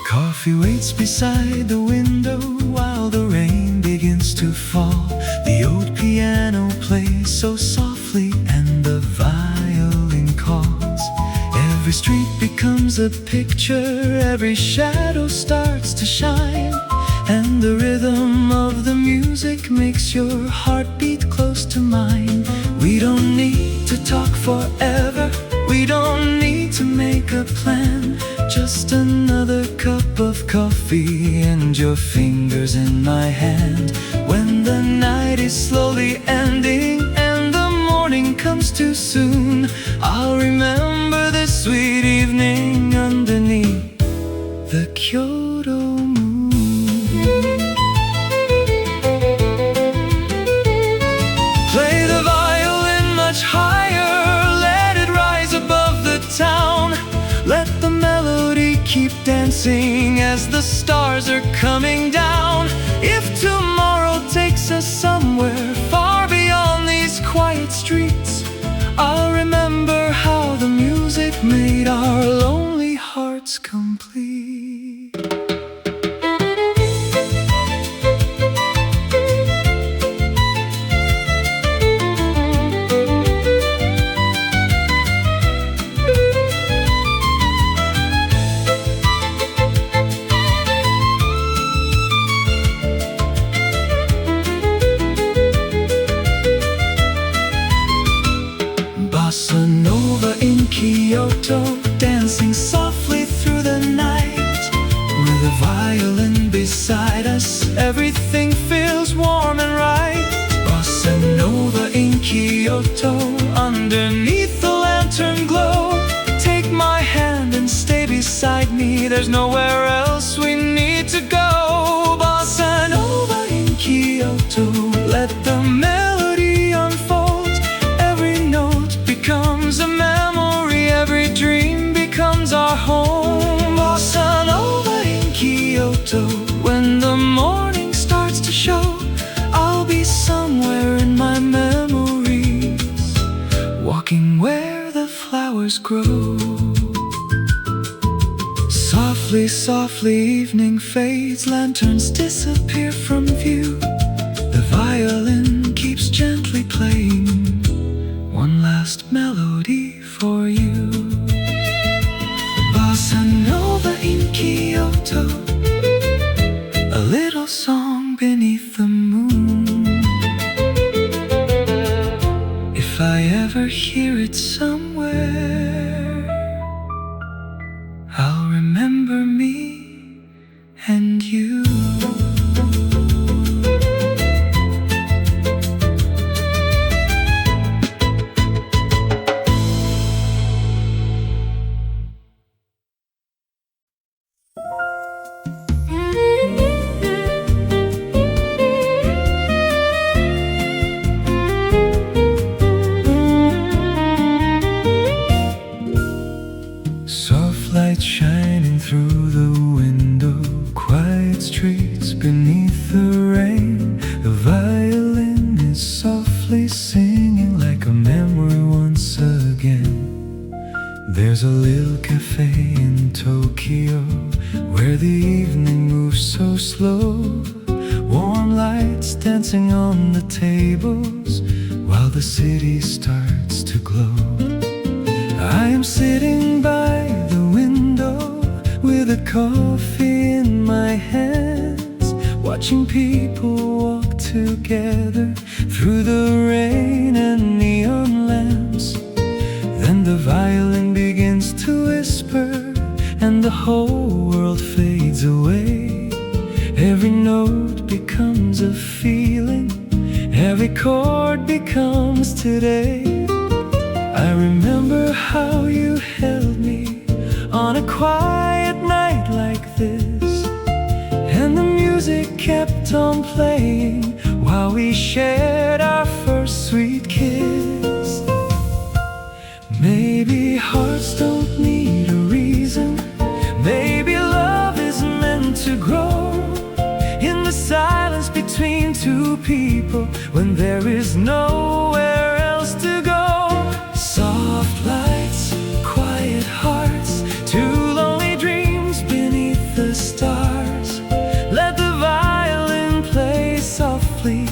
Speaker 1: Coffee waits beside the window while the rain begins to fall. The old piano plays so softly and the violin calls. Every street becomes a picture, every shadow starts to shine, and the rhythm of the music makes your heart beat close to mine. We don't need to talk forever, we don't need to make a plan. Just another cup of coffee and your fingers in my hand. When the night is slowly ending and the morning morning comes too soon, I'll remember this sweet evening underneath the Kyoto moon. Play the violin much higher, let it rise above the town. Let the melody keep dancing as the stars are coming down. If tomorrow takes us somewhere far beyond these quiet streets, I'll remember how the music made our lonely hearts complete. Bossa Nova in Kyoto, dancing softly through the night. With a violin beside us, everything feels warm and right. Bossa Nova in Kyoto, underneath the lantern glow. Take my hand and stay beside me, there's nowhere else we need to go. Bossa Nova in Kyoto, let the melody unfold. Every note becomes a memory, every dream becomes our home. Bossa Nova in Kyoto, when the morning starts to show, I'll be somewhere in my memories, walking where the flowers grow. Softly, softly evening fades, lanterns disappear from view. The violin keeps gently playing one last melody for you. Bossa Nova in Kyoto, a little song beneath the moon. If I ever hear it somewhere, I'll remember me and you. Soft light shining through the window, quiet streets beneath the rain. The violin is softly singing like a memory once again. There's a little cafe in Tokyo where the evening moves so slow. Warm lights dancing on the tables while the city starts to glow. I am sitting by the window with a coffee in my hands, watching people walk together through the rain and neon lamps. Then the violin begins to whisper and the whole world fades away. Every note becomes a feeling, every chord becomes today. I remember how you held me on a quiet night like this, and the music kept on playing while we shared our first sweet kiss. Maybe hearts don't need a reason, maybe love is meant to grow in the silence between two people when there is nowhere else to go. Soft lights, quiet hearts, two lonely dreams beneath the stars. Let the violin play softly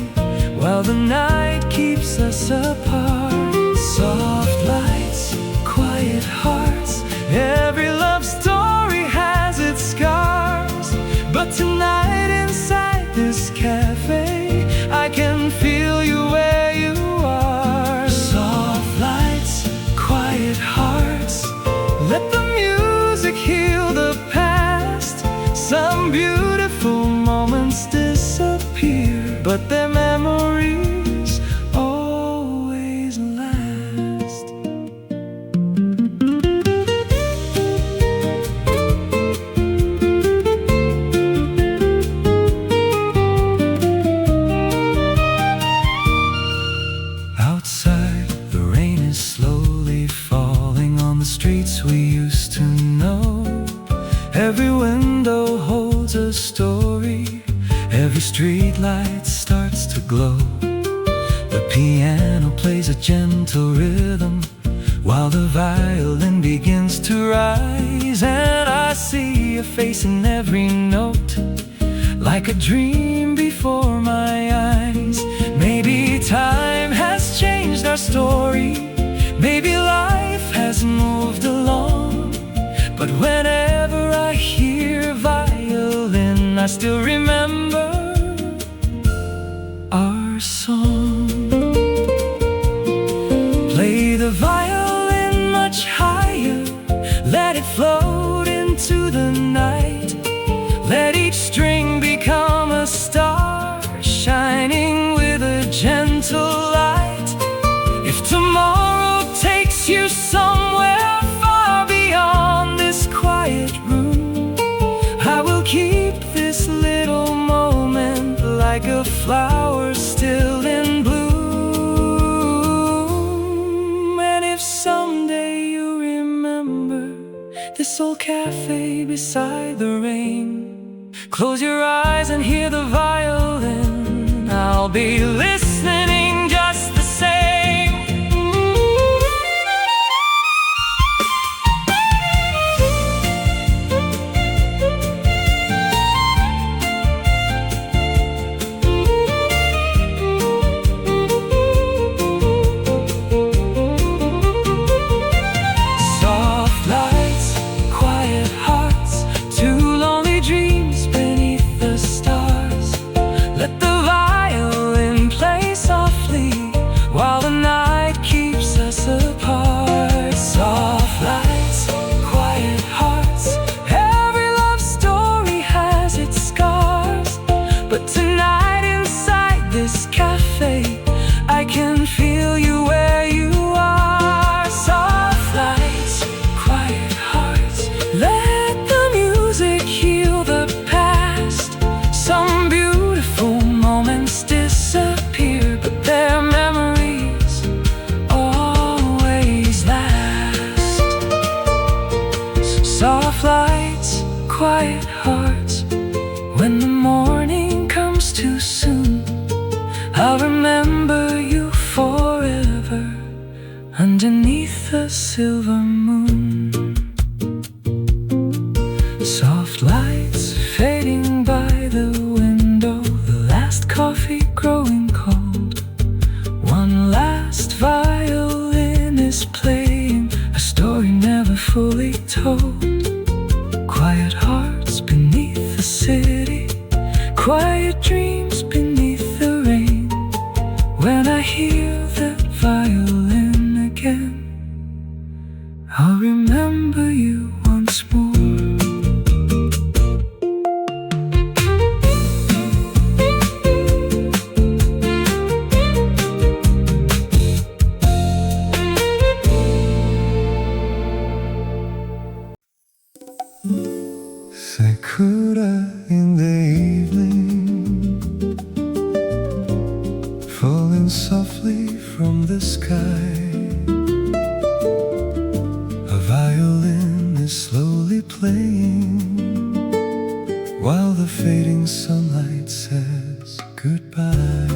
Speaker 1: while the night keeps us apart. Soft lights, quiet hearts, every love story has its scars. But tonight inside this cafe, I can feel you where you are. Soft lights, quiet hearts, let the music heal the past. Some beautiful moments disappear, but their memories always last. a story. Every street light starts to glow. The piano plays a gentle rhythm while the violin begins to rise. And I see a face in every note, like a dream before my eyes. Maybe time has changed our story, maybe life has moved along, but whenever I hear violin, I still remember our song. Play the violin much higher, let it float into the night. Let each string become a star, shining with a gentle light. If tomorrow takes you somewhere far beyond this quiet room, I will keep this little moment like a flower still in bloom. And if someday you remember this old cafe beside the rain, close your eyes and hear the violin. I'll be listening just the same. Soft lights, quiet hearts, two lonely dreams beneath the stars. Let the violin play softly while the night keeps us apart. Soft lights, quiet hearts, every love story has its scars. But tonight inside this cafe, I can feel you where you are. Soft lights, quiet hearts, let the music heal the past. Some beautiful moments disappear, but their memories always last. Soft lights, quiet hearts, when the morning comes too soon, I'll remember you forever underneath the silver moon. Soft lights fading by the window, the last coffee growing cold. One last violin is playing a story never fully told. Quiet hearts beneath the city, quiet dreams beneath the rain. When I hear that violin again, I'll remember you once more.
Speaker 2: Sakura in the evening, falling softly from the sky. A violin is slowly playing while the fading sunlight says goodbye.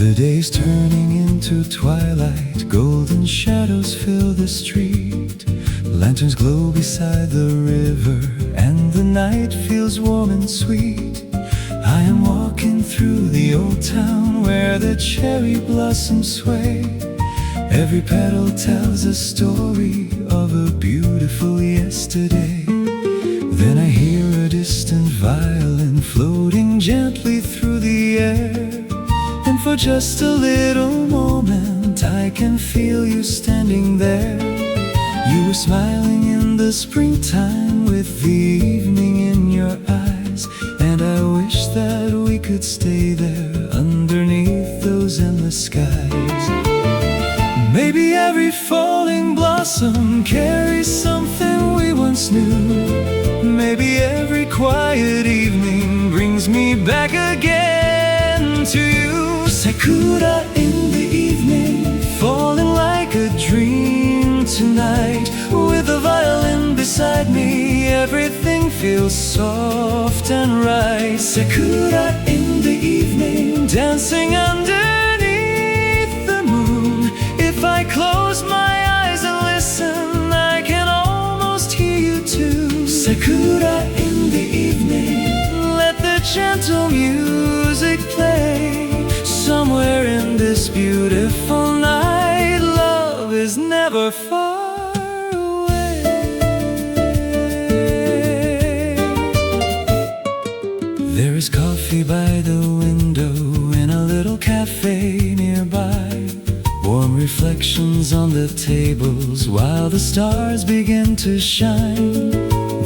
Speaker 2: The day's turning into twilight, golden shadows fill the street. Lanterns glow beside the river, and the night feels warm and sweet. I am walking through the old town where the cherry blossoms sway. Every petal tells a story of a beautiful yesterday. Then I hear a distant violin floating gently through the air. And for just a little moment, I can feel you standing there. You were smiling in the springtime with the evening in your eyes. And I wish that we could stay there underneath those endless skies. Maybe every falling blossom carries something we once knew. Maybe every quiet evening brings me back again to you. Sakura in the evening, falling like a dream tonight. With a violin beside me, everything feels soft and right. Sakura in the evening, dancing underneath the moon. If I close my eyes and listen, I can almost hear you too. Sakura in the evening, let the gentle music play. Somewhere in this beautiful night, love is never far away. There is coffee by the window in a little cafe nearby. Warm reflections on the tables while the stars begin to shine.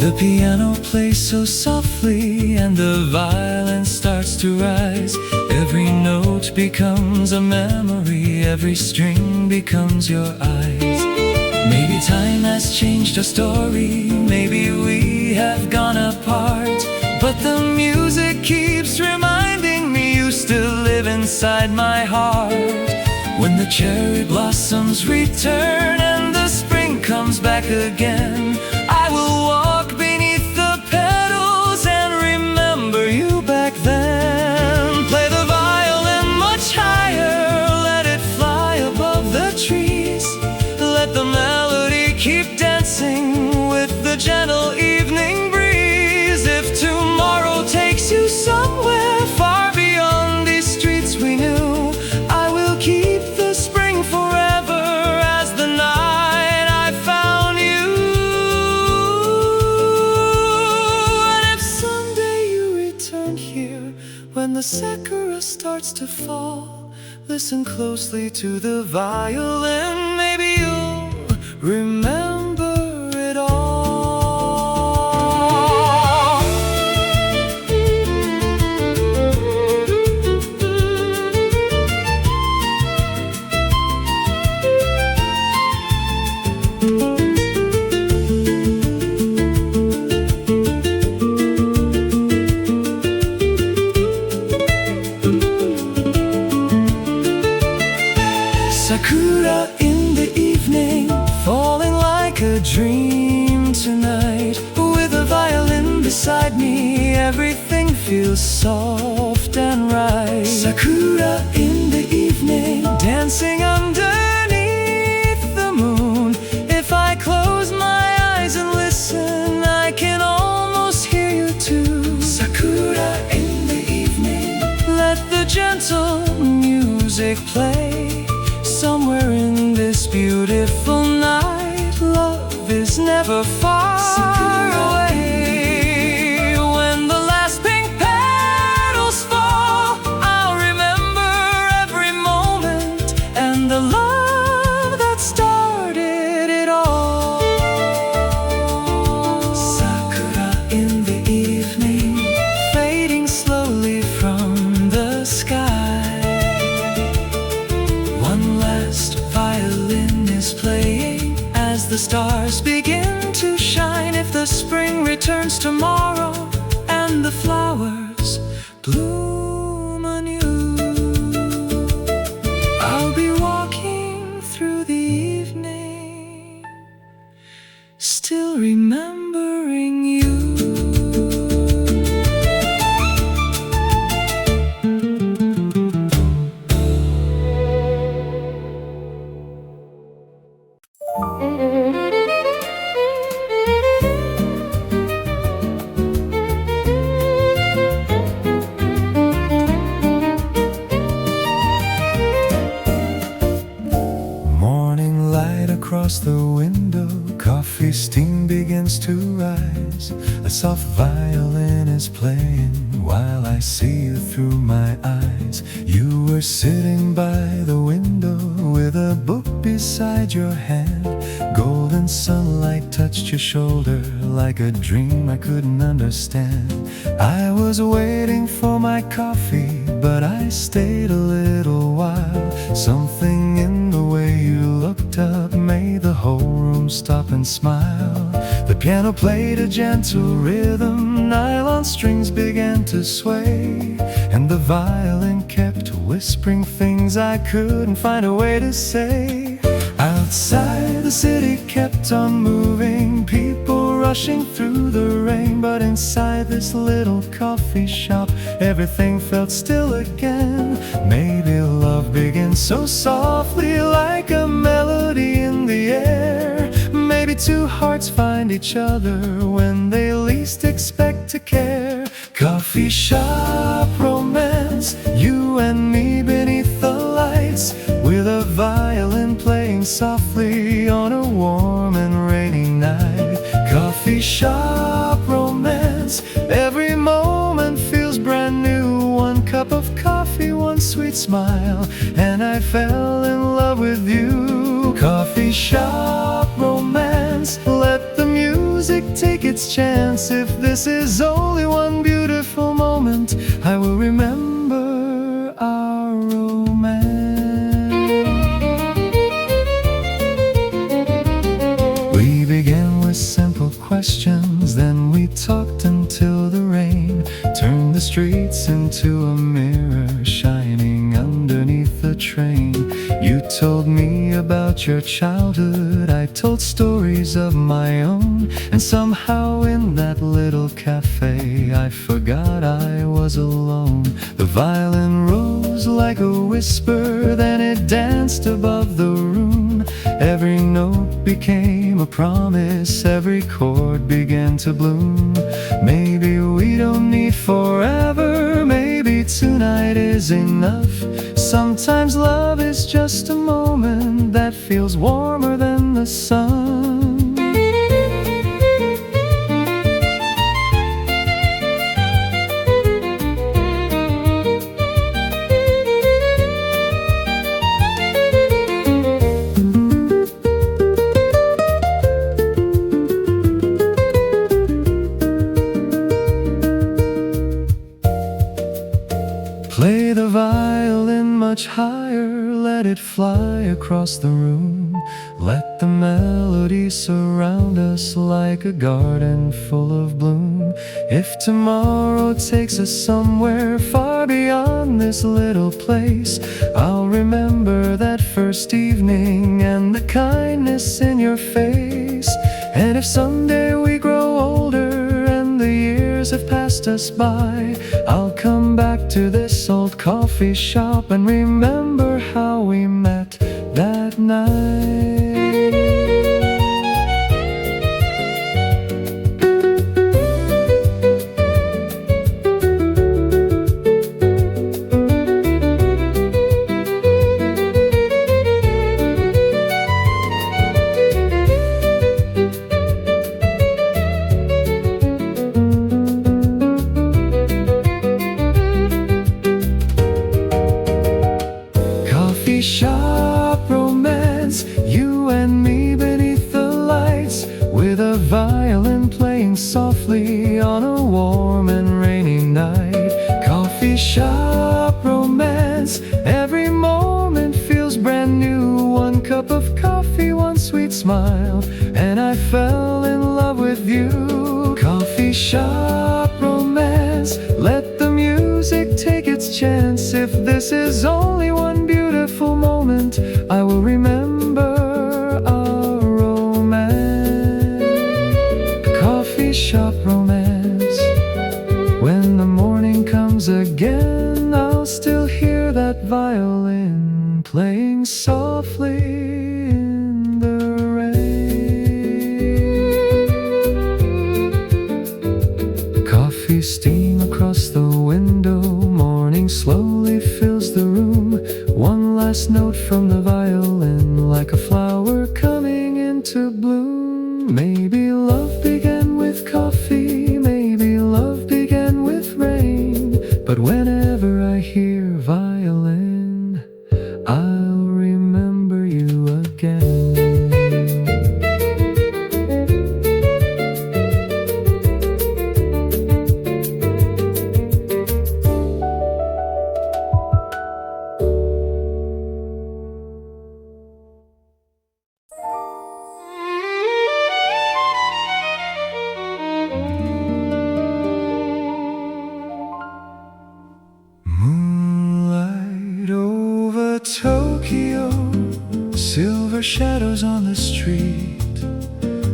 Speaker 2: The piano plays so softly and the violin starts to rise. Every note becomes a memory, every string becomes your eyes. Maybe time has changed our story, maybe we have gone apart, but the music keeps reminding me you still live inside my heart. When the cherry blossoms return and the spring comes back again, I will walk beneath the petals and remember you back then. Play the violin much higher, let it fly above the trees. Let the melody keep dancing with the gentle evening breeze. If tomorrow takes you somewhere far beyond these streets we knew, I will keep the spring forever as the night I found you. And if someday you return here, when the sakura starts to fall, listen closely to the violin, maybe you'll remember it all. Sakura in the evening, falling like a dream tonight. With a violin beside me, everything feels soft and right. Sakura in the evening, dancing underneath the moon. If I close my eyes and listen, I can almost hear you too. Sakura in the evening, let the gentle music play. Somewhere in this beautiful night, love is never far away. When the last pink petals fall, I'll remember every moment and the love that started it all. Sakura in the evening, fading slowly from the sky. One last violin is playing as the stars begin to shine. If the spring returns tomorrow and the flowers bloom anew, I'll be walking through the evening, still remembering you. Morning light across the window, coffee steam begins to rise. A soft violin is playing while I see you through my eyes. You were sitting by the window with a book beside your hand. Golden sunlight touched your shoulder like a dream I couldn't understand. I was waiting for my coffee, but I stayed a little while. Something in the way you looked picked up made the whole room stop and smile. The piano played a gentle rhythm, nylon strings began to sway, and the violin kept whispering things I couldn't find a way to say. Outside the city kept on moving, people rushing through the rain, but inside this little coffee shop everything felt still again. Maybe love begins so softly like a melody in the air. Maybe two hearts find each other when they least expect to care. Coffee shop romance, you and me beneath the lights, with a violin playing softly on a warm and rainy night. Coffee shop romance, every moment feels brand new. One cup of coffee, one sweet smile, and I fell in love with you. Coffee shop romance, let the music take its chance. If this is only one beautiful moment, I will remember our romance. We began with simple questions, then we talked until the rain turned the streets into a mirror shining underneath the train. You told me about your childhood, I told stories of my own, and somehow in that little cafe I forgot I was alone. The violin rose like a whisper, then it danced above the room. Every note became a promise, every chord began to bloom. Maybe we don't need forever, maybe tonight is enough. Sometimes love is just a moment that feels warmer than the sun. Play the violin much higher, let it fly across the room. Let the melody surround us like a garden full of bloom. If tomorrow takes us somewhere far beyond this little place, I'll remember that first evening and the kindness in your face. And if someday we grow older and the years have passed us by, I'll come back to this old coffee shop and remember how we met that night. Coffee shop romance, you and me beneath the lights, with a violin playing softly on a warm and rainy night. Coffee shop romance, every moment feels brand new. One cup of coffee, one sweet smile, and I fell in love with you. Coffee shop romance, let the music take its chance. If this is only one beautiful moment, I will remember our romance. Coffee shop romance, when the morning comes again, I'll still hear that violin playing softly in the rain. Coffee steam across the window, morning slowly fills the room. One last note from the violin, like a flower coming into bloom. Maybe love began with coffee, maybe love began with rain, but whenever I hear violin, I'll remember you again. Tokyo, silver shadows on the street.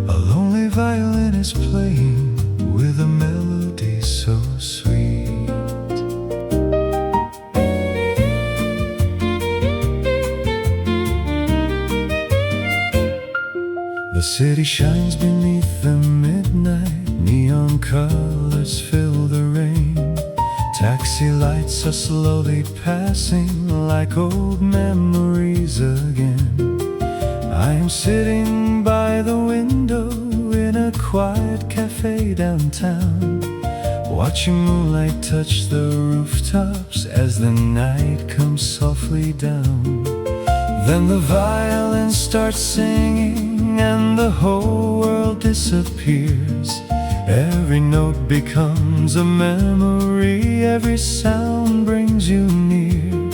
Speaker 2: A lonely violin is playing with a melody so sweet. The city shines beneath the midnight, neon colors fill the rain. Taxi lights are slowly passing like old memories again. I am sitting by the window in a quiet cafe downtown, watching moonlight touch the rooftops as the night comes softly down. Then the violin starts singing and the whole world disappears. Every note becomes a memory, every sound brings you near.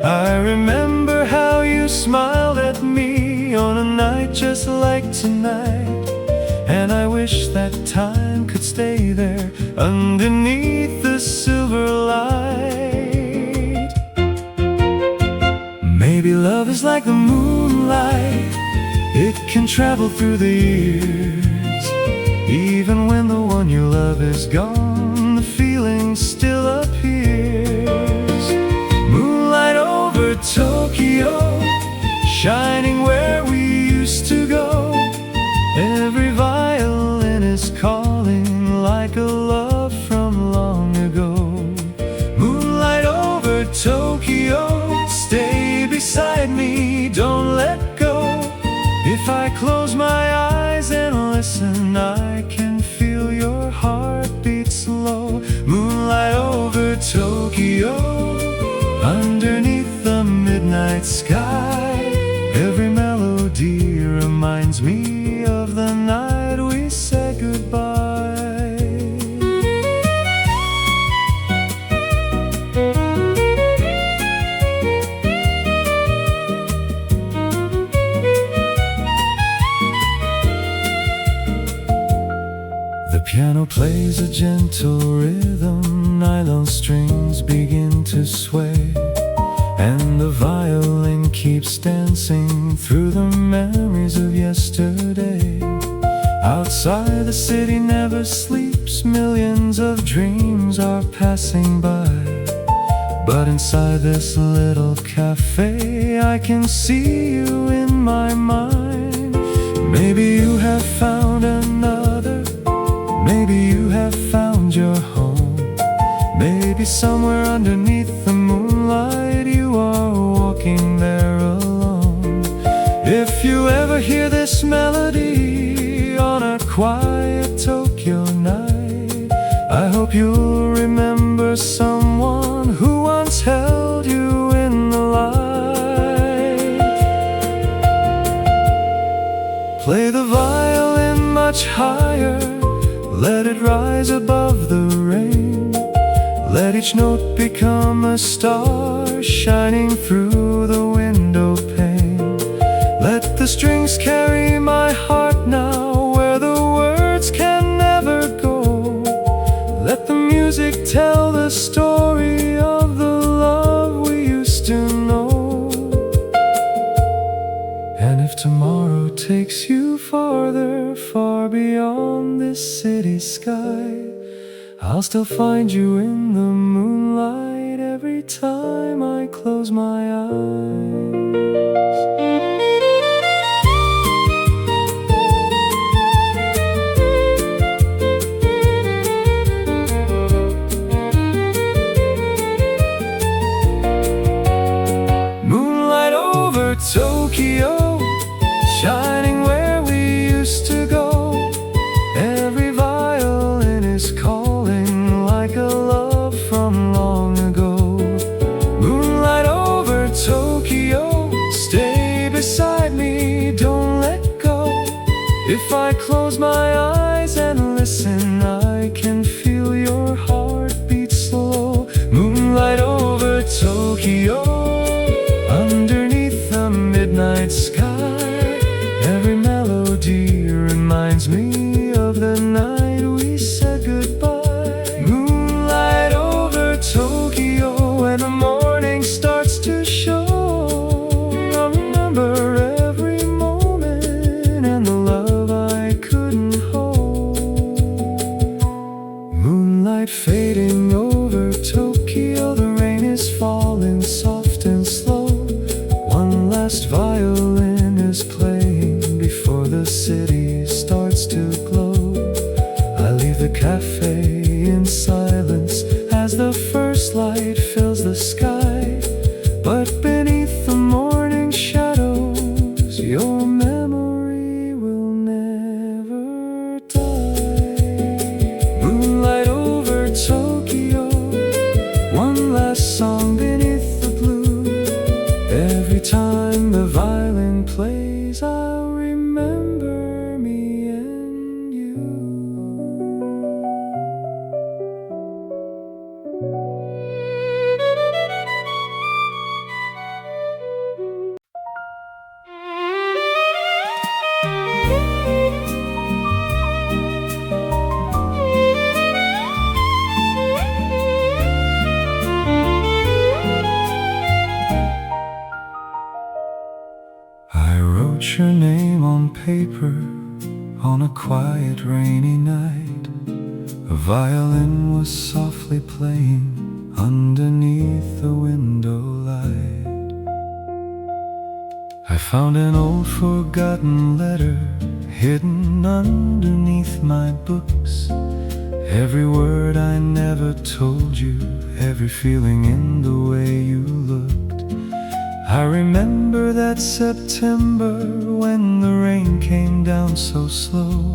Speaker 2: I remember how you smiled at me on a night just like tonight, and I wish that time could stay there underneath the silver light. Maybe love is like the moonlight, it can travel through the years. Even when the one you love is gone, the feeling still appears. Moonlight over Tokyo, shining where we used to go. Every violin is calling like a love from long ago. Moonlight over Tokyo, stay beside me, don't let go. If I close my eyes and listen, I can feel your heartbeat slow. Moonlight over Tokyo, underneath the midnight sky. Every melody reminds me of the night we said goodbye. The piano plays a gentle rhythm, nylon strings begin to sway, and the violin keeps dancing through the memories of yesterday. Outside the city never sleeps, millions of dreams are passing by. But inside this little cafe, I can see you in my mind. Maybe you have found another, maybe you have found your home. Maybe somewhere underneath the moonlight you are walking there alone. If you ever hear this melody on a quiet Tokyo night, I hope you'll remember someone who once held you in the light. Play the violin much higher, let it rise above the rain. Let each note become a star shining through the window pane. Let the strings carry my heart now where the words can never go. Let the music tell the story of the love we used to know. And if tomorrow takes you farther, far beyond this city sky, I'll still find you in the moonlight every time I close my eyes. Moonlight over Tokyo, shining where we used to go. Every violin is calling like a love from long ago. Moonlight over Tokyo, stay beside me, don't let go. If I close my eyes and listen, I can feel your heartbeat slow. Moonlight over Tokyo, underneath the midnight sky. Every melody reminds me of the night we said goodbye. Moonlight over Tokyo, and the morning starts to show. last violin is playing before the city starts to glow. I leave the cafe in silence as the first light fills the sky. But beneath the morning shadows, your memory will never die. Moonlight over Tokyo, one last song beneath the blue. Every time the violin plays, I'll remember me and you. I wrote your name on paper on a quiet rainy night. A violin was softly playing underneath the window light. I found an old forgotten letter hidden underneath my books. Every word I never told you, every feeling in the way you looked. I remember that September when the rain came down so slow.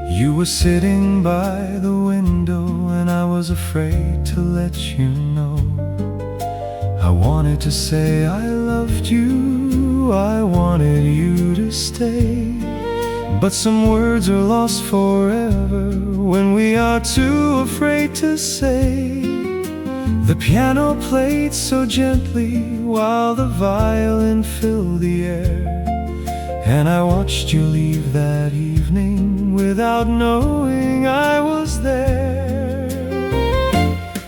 Speaker 2: You were sitting by the window and I was afraid to let you know. I wanted to say I loved you, I wanted you to stay. But some words are lost forever when we are too afraid to say. The piano played so gently while the violin filled the air, and I watched you leave that evening without knowing I was there.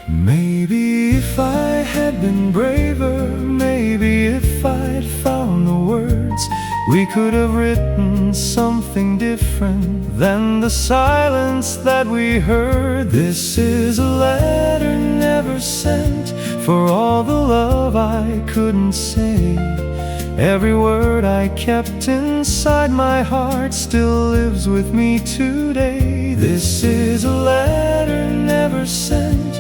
Speaker 2: Maybe if I had been braver, maybe if I'd found the words, we could have written something different than the silence that we heard. This is a letter never sent for all the love I couldn't say. Every word I kept inside my heart still lives with me today. This is a letter never sent,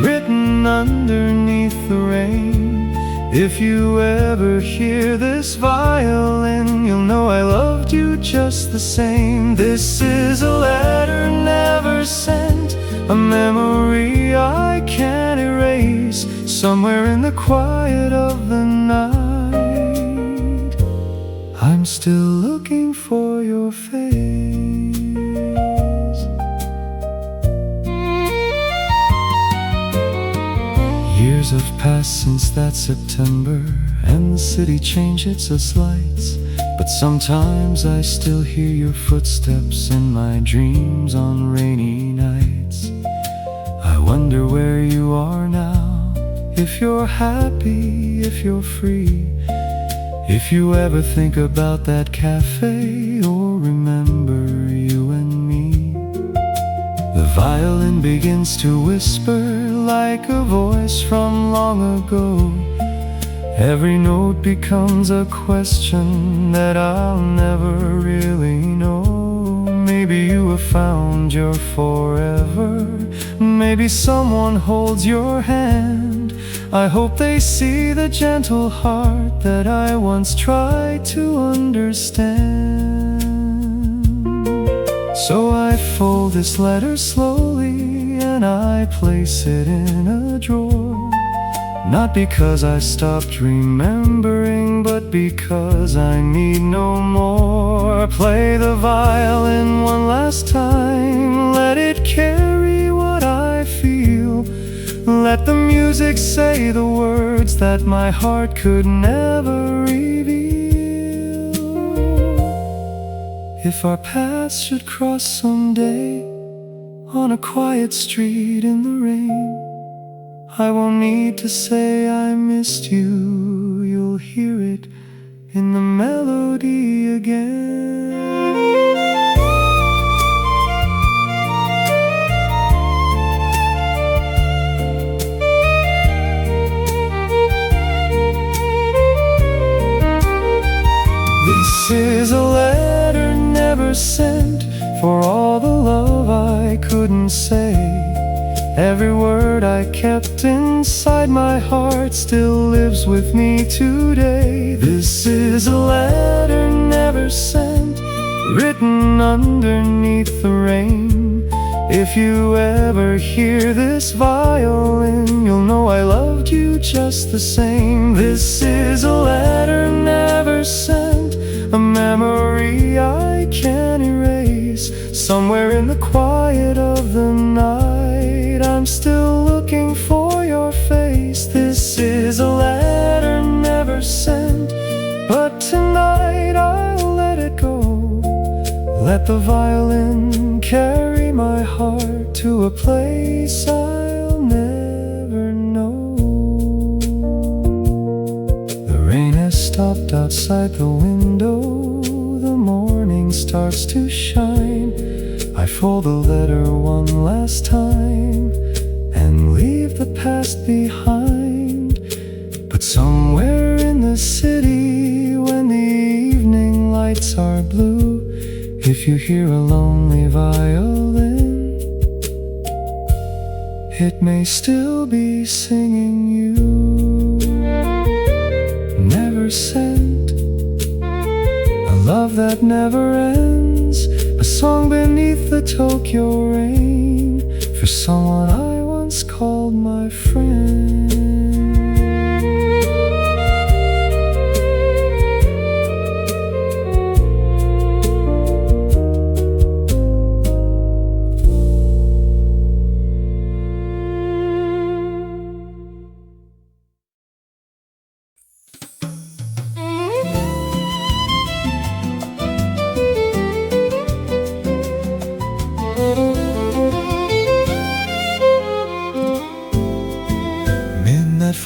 Speaker 2: written underneath the rain. If you ever hear this violin, you'll know I loved you just the same. This is a letter never sent, a memory I can't erase. Somewhere in the quiet of the night, I'm still looking for your face. Years have passed since that September, and the city changed its lights. But sometimes I still hear your footsteps in my dreams on rainy nights. I wonder where you are now, if you're happy, if you're free. If you ever think about that cafe or remember you and me. The violin begins to whisper like a voice from long ago. Every note becomes a question that I'll never really know. Maybe you have found your forever. Maybe someone holds your hand. I hope they see the gentle heart that I once tried to understand. So I fold this letter slowly and I place it in a drawer. Not because I stopped remembering, but because I need no more. Play the violin one last time, let it carry what I feel. Let the music say the words that my heart could never reveal. If our paths should cross someday on a quiet street in the rain, I won't need to say I missed you. You'll hear it in the melody again. This is a letter never sent, for all the love I couldn't say. Every word I kept inside my heart still lives with me today. This is a letter never sent, written underneath the rain. If you ever hear this violin, you'll know I loved you just the same. This is a letter never sent, a memory I can't erase. Somewhere in the quiet of the night, I'm still looking for your face. This is a letter never sent, but tonight I'll let it go. Let the violin carry my heart to a place I'll never know. The rain has stopped outside the window, the morning starts to shine. I fold the letter one last time and leave the past behind. But somewhere in the city, when the evening lights are blue, if you hear a lonely violin, it may still be singing you. Never sent, a love that never ends, a song beneath the Tokyo rain, for someone I once called my friend.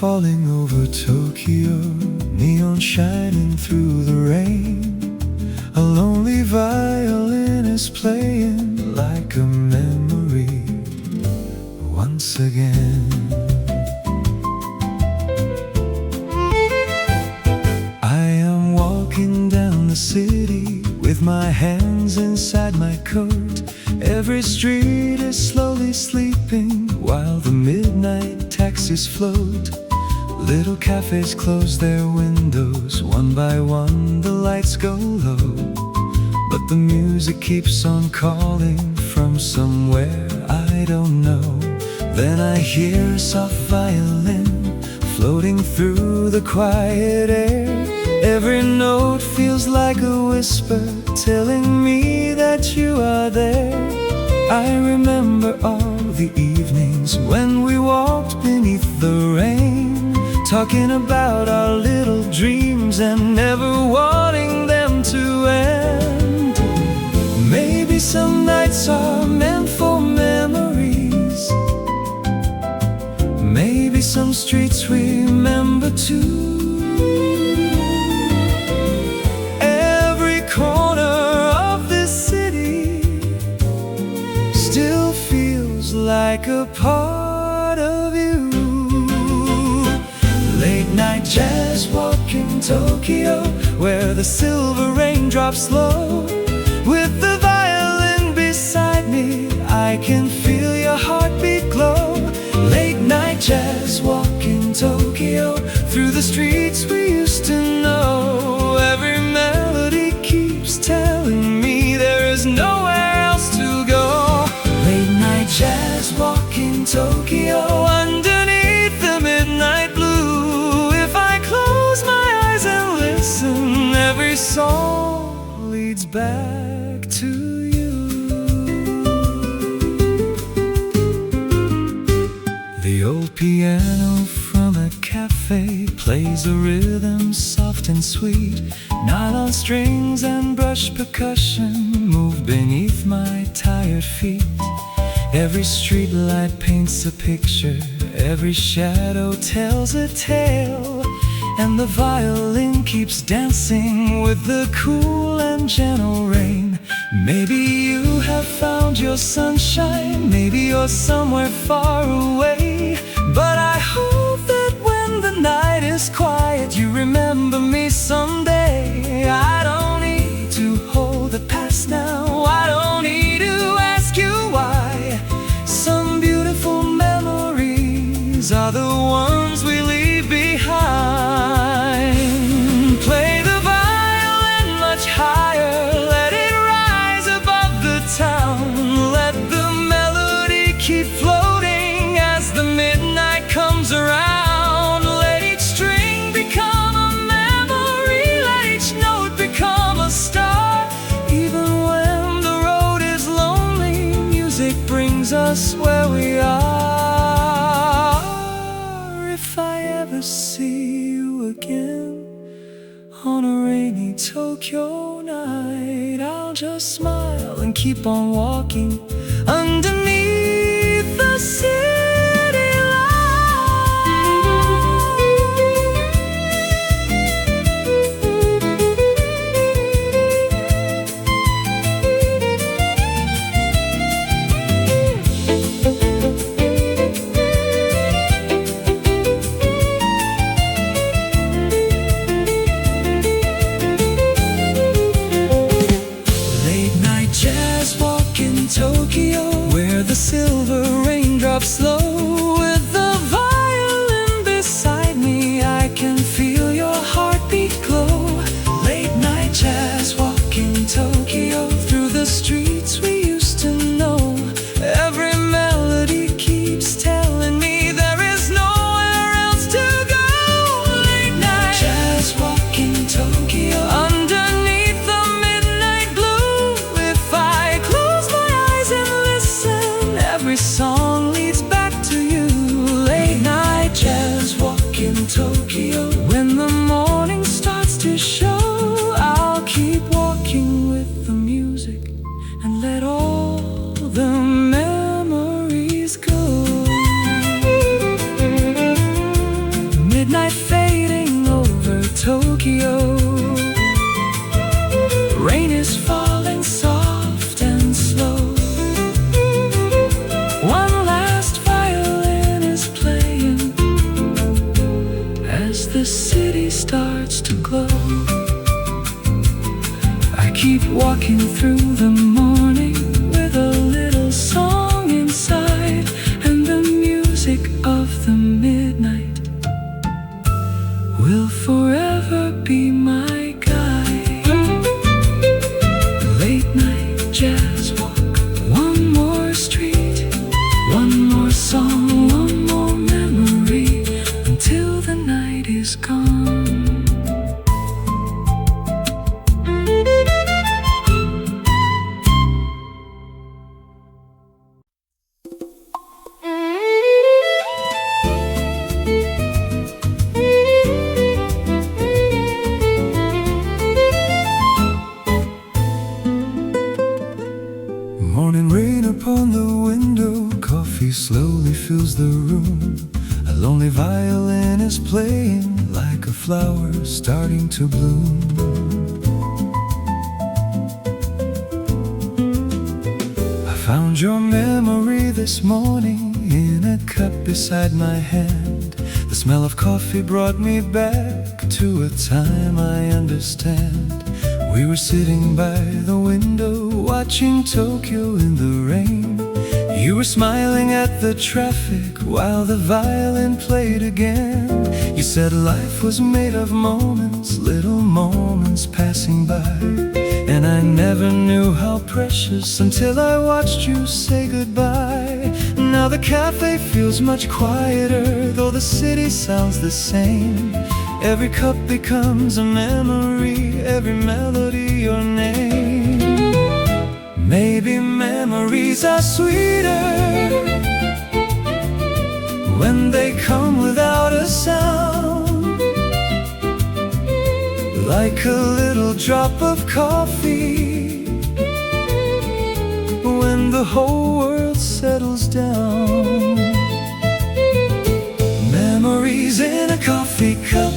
Speaker 2: Falling over Tokyo, neon shining through the rain. A lonely violin is playing like a memory once again. I am walking down the city with my hands inside my coat. Every street is slowly sleeping while the midnight taxis float. Little cafes close their windows, one by one the lights go low. But the music keeps on calling from somewhere I don't know. Then I hear a soft violin floating through the quiet air. Every note feels like a whisper telling me that you are there. I remember all the evenings when we walked beneath the rain, talking about our little dreams and never wanting them to end. Maybe some nights are meant for memories, maybe some streets remember too. Every corner of this city still feels like a part of you. Late night jazz walk in Tokyo, where the silver raindrops slow. With the violin beside me, I can feel your heartbeat glow. Late night jazz walk in Tokyo, through the streets we used to know. Every melody keeps telling me there is nowhere else to go. Late night jazz walk in Tokyo, underneath the midnight blue. If I close my eyes and listen, every song leads back to you. The old piano from a cafe plays a rhythm soft and sweet. Nylon strings and brush percussion move beneath my tired feet. Every street light paints a picture, every shadow tells a tale, and the violin keeps dancing with the cool and gentle rain. Maybe you have found your sunshine, maybe you're somewhere far away, but I hope that when the night is quiet, you remember me someday. I don't
Speaker 1: us where we are. If I ever see you again on a rainy Tokyo night, I'll just smile and keep on walking underneath the city Tokyo, where the silver raindrops slow. With the violin beside me, I can feel your heartbeat glow. Late night jazz, walking Tokyo, through the streets we used to know. Every melody keeps telling me there is nowhere else to go. Late night jazz, walking Tokyo, underneath the midnight blue. If I close my every song leads back to you. Late night jazz, walking Tokyo. When the morning starts to show, I'll keep walking with the music and let all the memories go. Midnight fading over Tokyo. Rain is falling soft and slow. The city starts to glow. I keep walking through the morning with a little song inside, and the music of the midnight will forever be my guide. Late night jazz walk, one more street, one more song, one more memory, until the night is gone.
Speaker 2: Morning rain upon the window, coffee slowly fills the room. A lonely violin is playing like a flower starting to bloom. I found your memory this morning in a cup beside my hand. The smell of coffee brought me back to a time I understand. We were sitting by the window, watching Tokyo in the rain. You were smiling at the traffic while the violin played again. You said life was made of moments, little moments passing by. And I never knew how precious until I watched you say goodbye. Now the cafe feels much quieter, though the city sounds the same. Every cup becomes a memory, every melody your name. Maybe memories are sweeter when they come without a sound, like a little drop of coffee when the whole world settles down. Memories in a coffee cup,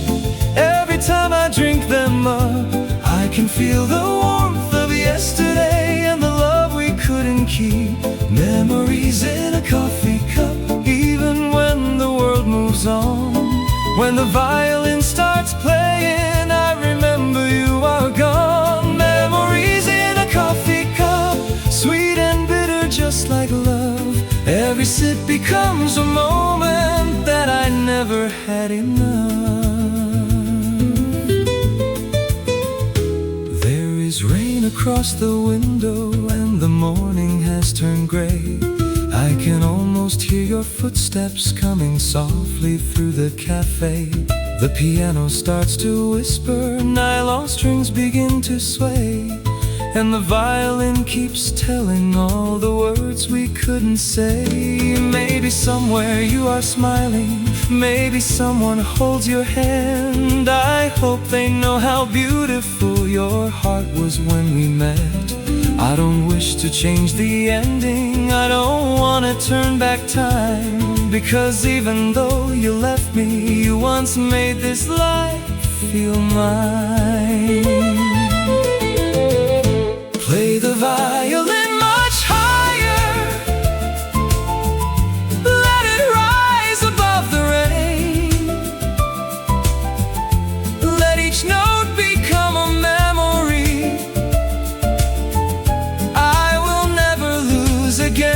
Speaker 2: every time I drink them up, I can feel the warmth of yesterday and the love we couldn't keep. Memories in a coffee cup, even when the world moves on. When the violin starts playing, I remember you are gone. Memories in a coffee cup, sweet and bitter just like love. Every sip becomes a moment that I never had enough. There is rain across the window and the morning has turned gray. I can almost hear your footsteps coming softly through the cafe. The piano starts to whisper, nylon strings begin to sway,
Speaker 1: and the violin keeps telling all the words we couldn't say. Maybe somewhere you are smiling, maybe someone holds your hand. I hope they know how beautiful your heart was when we met. I don't wish to change the ending, I don't wanna turn back time, because even though you left me, you once made this life feel mine. Play the violin much higher, let it rise above the rain. Let each note become a memory I will never lose again.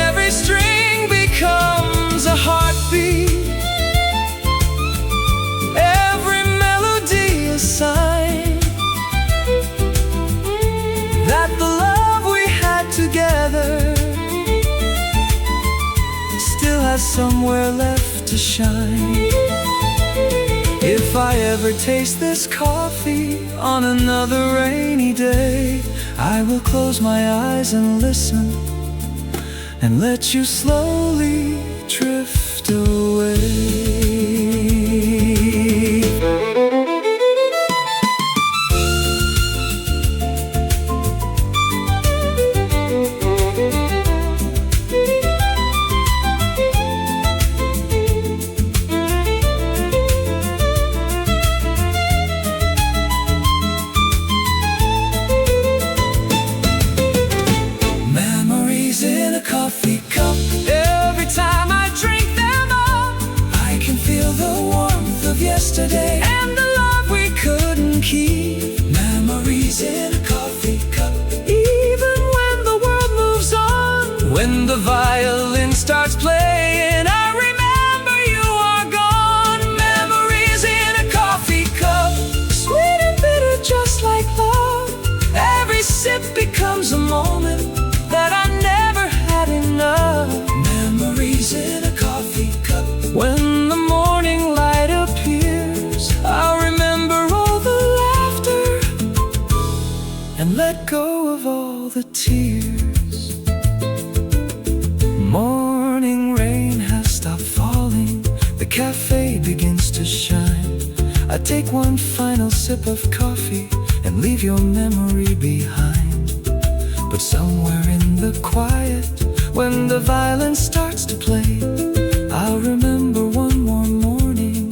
Speaker 1: Every string becomes a heartbeat, every melody a sign that the love we had together still has somewhere left to shine. If I ever taste this coffee on another rainy day, I will close my eyes and listen, and let you slowly drift away. Coffee cup. Every time I drink them up, I can feel the warmth of yesterday and the love we couldn't keep. Memories in a coffee cup. Even when the world moves on, when the violin starts playing, I remember you are gone. Memories in a coffee cup, sweet and bitter just like love. Every sip becomes a moment that I never had enough. Memories in a coffee cup. When the morning light appears, I'll remember all the laughter and let go of all the tears. Morning rain has stopped falling, the cafe begins to shine. I take one final sip of coffee and leave your memory behind. But somewhere in the quiet, when the violin starts to play, I'll remember one more morning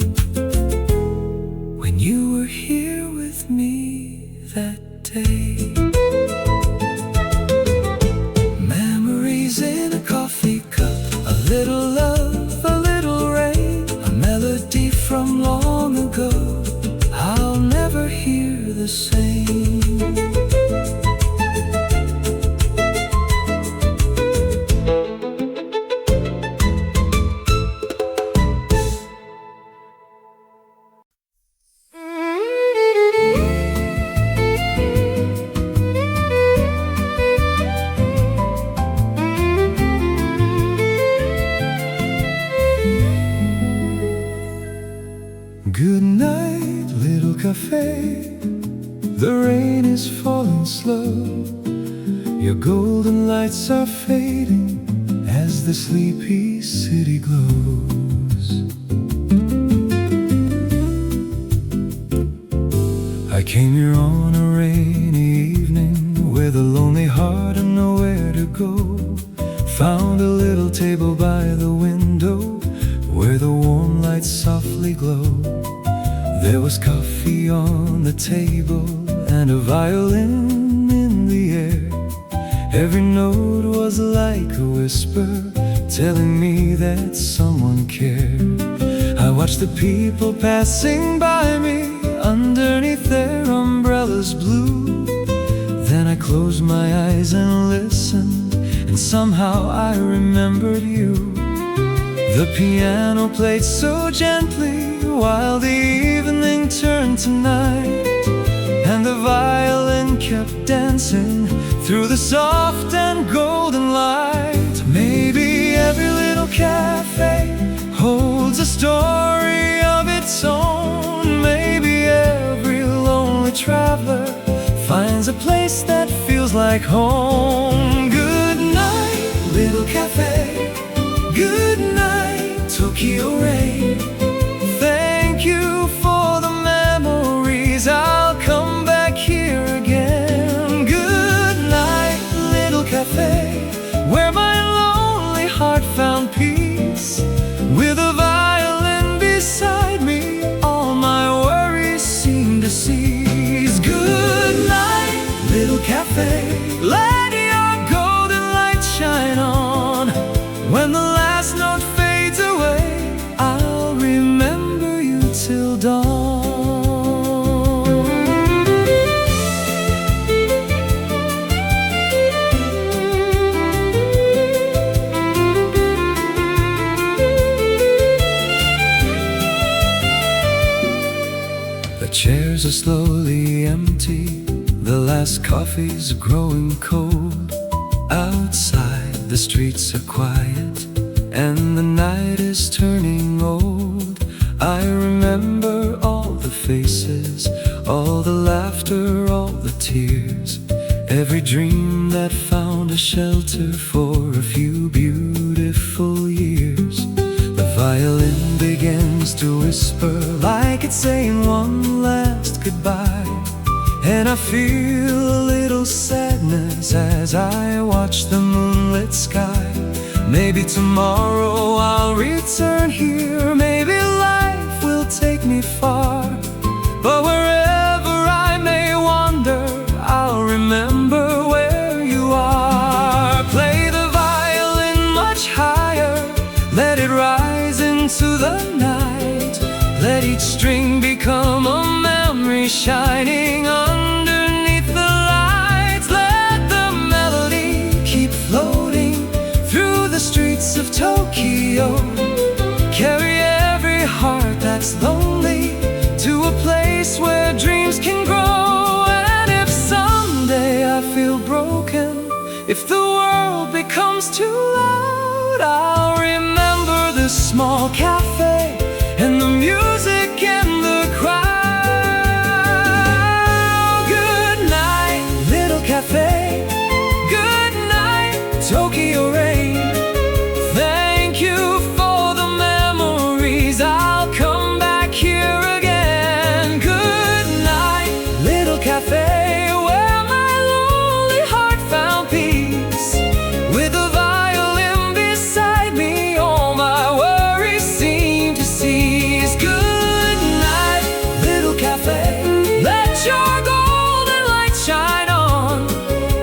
Speaker 1: when you were here with me that day. Memories in a coffee cup, a little love, a little rain, a melody from long ago I'll never hear the same.
Speaker 2: Good night, little cafe. The rain is falling slow. Your golden lights are fading as the sleepy city glows. I came here on a rainy evening with a lonely heart and nowhere to go. Found a little table by the window where the warm lights softly glow. There was coffee on the table and a violin in the air. Every note was like a whisper telling me that someone cared. I watched the people passing by me underneath their umbrellas blue. Then I closed my eyes and listened, and somehow I remembered you. The piano played so gently while the evening turned to night, and the violin kept dancing through the soft and golden light. Maybe every little cafe holds a story of its own. Maybe every lonely
Speaker 1: traveler finds a place that feels like home. Good night, little cafe. Good night, Tokyo rain. Thank you for the memories. I'll come back here again. Good night, little cafe, where my lonely heart found peace. With a violin beside me, all my worries seem to cease. Good night, little cafe. Let your golden light shine on. When the last note fades away, I'll remember you till dawn. The chairs are slowly empty, the last coffee's growing cold. Outside the streets are quiet, and the night is turning old. I remember all the faces, all the laughter, all the tears, every dream that found a shelter for a few beautiful years. The violin begins to whisper, like it's saying one last goodbye. And I feel a little sadness as I watch the moonlit sky. Maybe tomorrow I'll return here, maybe life will take me far. But wherever I may wander, I'll remember where you are. Play the violin much higher, let it rise into the night. Let each string become a memory shining underneath the lights. Let the melody keep floating through the streets of Tokyo. Carry every heart that's lonely to a place where dreams can grow. And if someday I feel broken, if the world becomes too loud, I'll remember this small cafe and the music and the crowd. Good night, little cafe. Good night, Tokyo rain. Thank you for the memories. I'll come back here again. Good night, little cafe, where my lonely heart found peace. With a violin beside me, all my worries seem to cease. Good night, little cafe. Let your golden light shine on.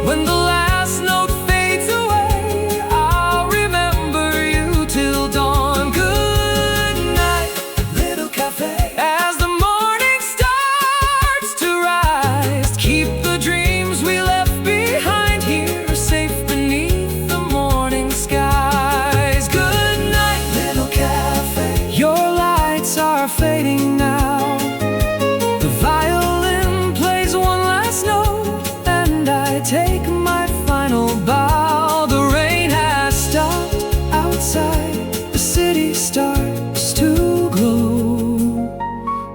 Speaker 1: When the last note fades away, I'll remember you till dawn. Good night, little cafe. As the morning starts to rise, keep the dreams we left behind here safe beneath the morning skies. Good night, little cafe. Your lights are fading now. The violin plays one last note, and I take my final bow. The rain has stopped outside, the city starts to glow.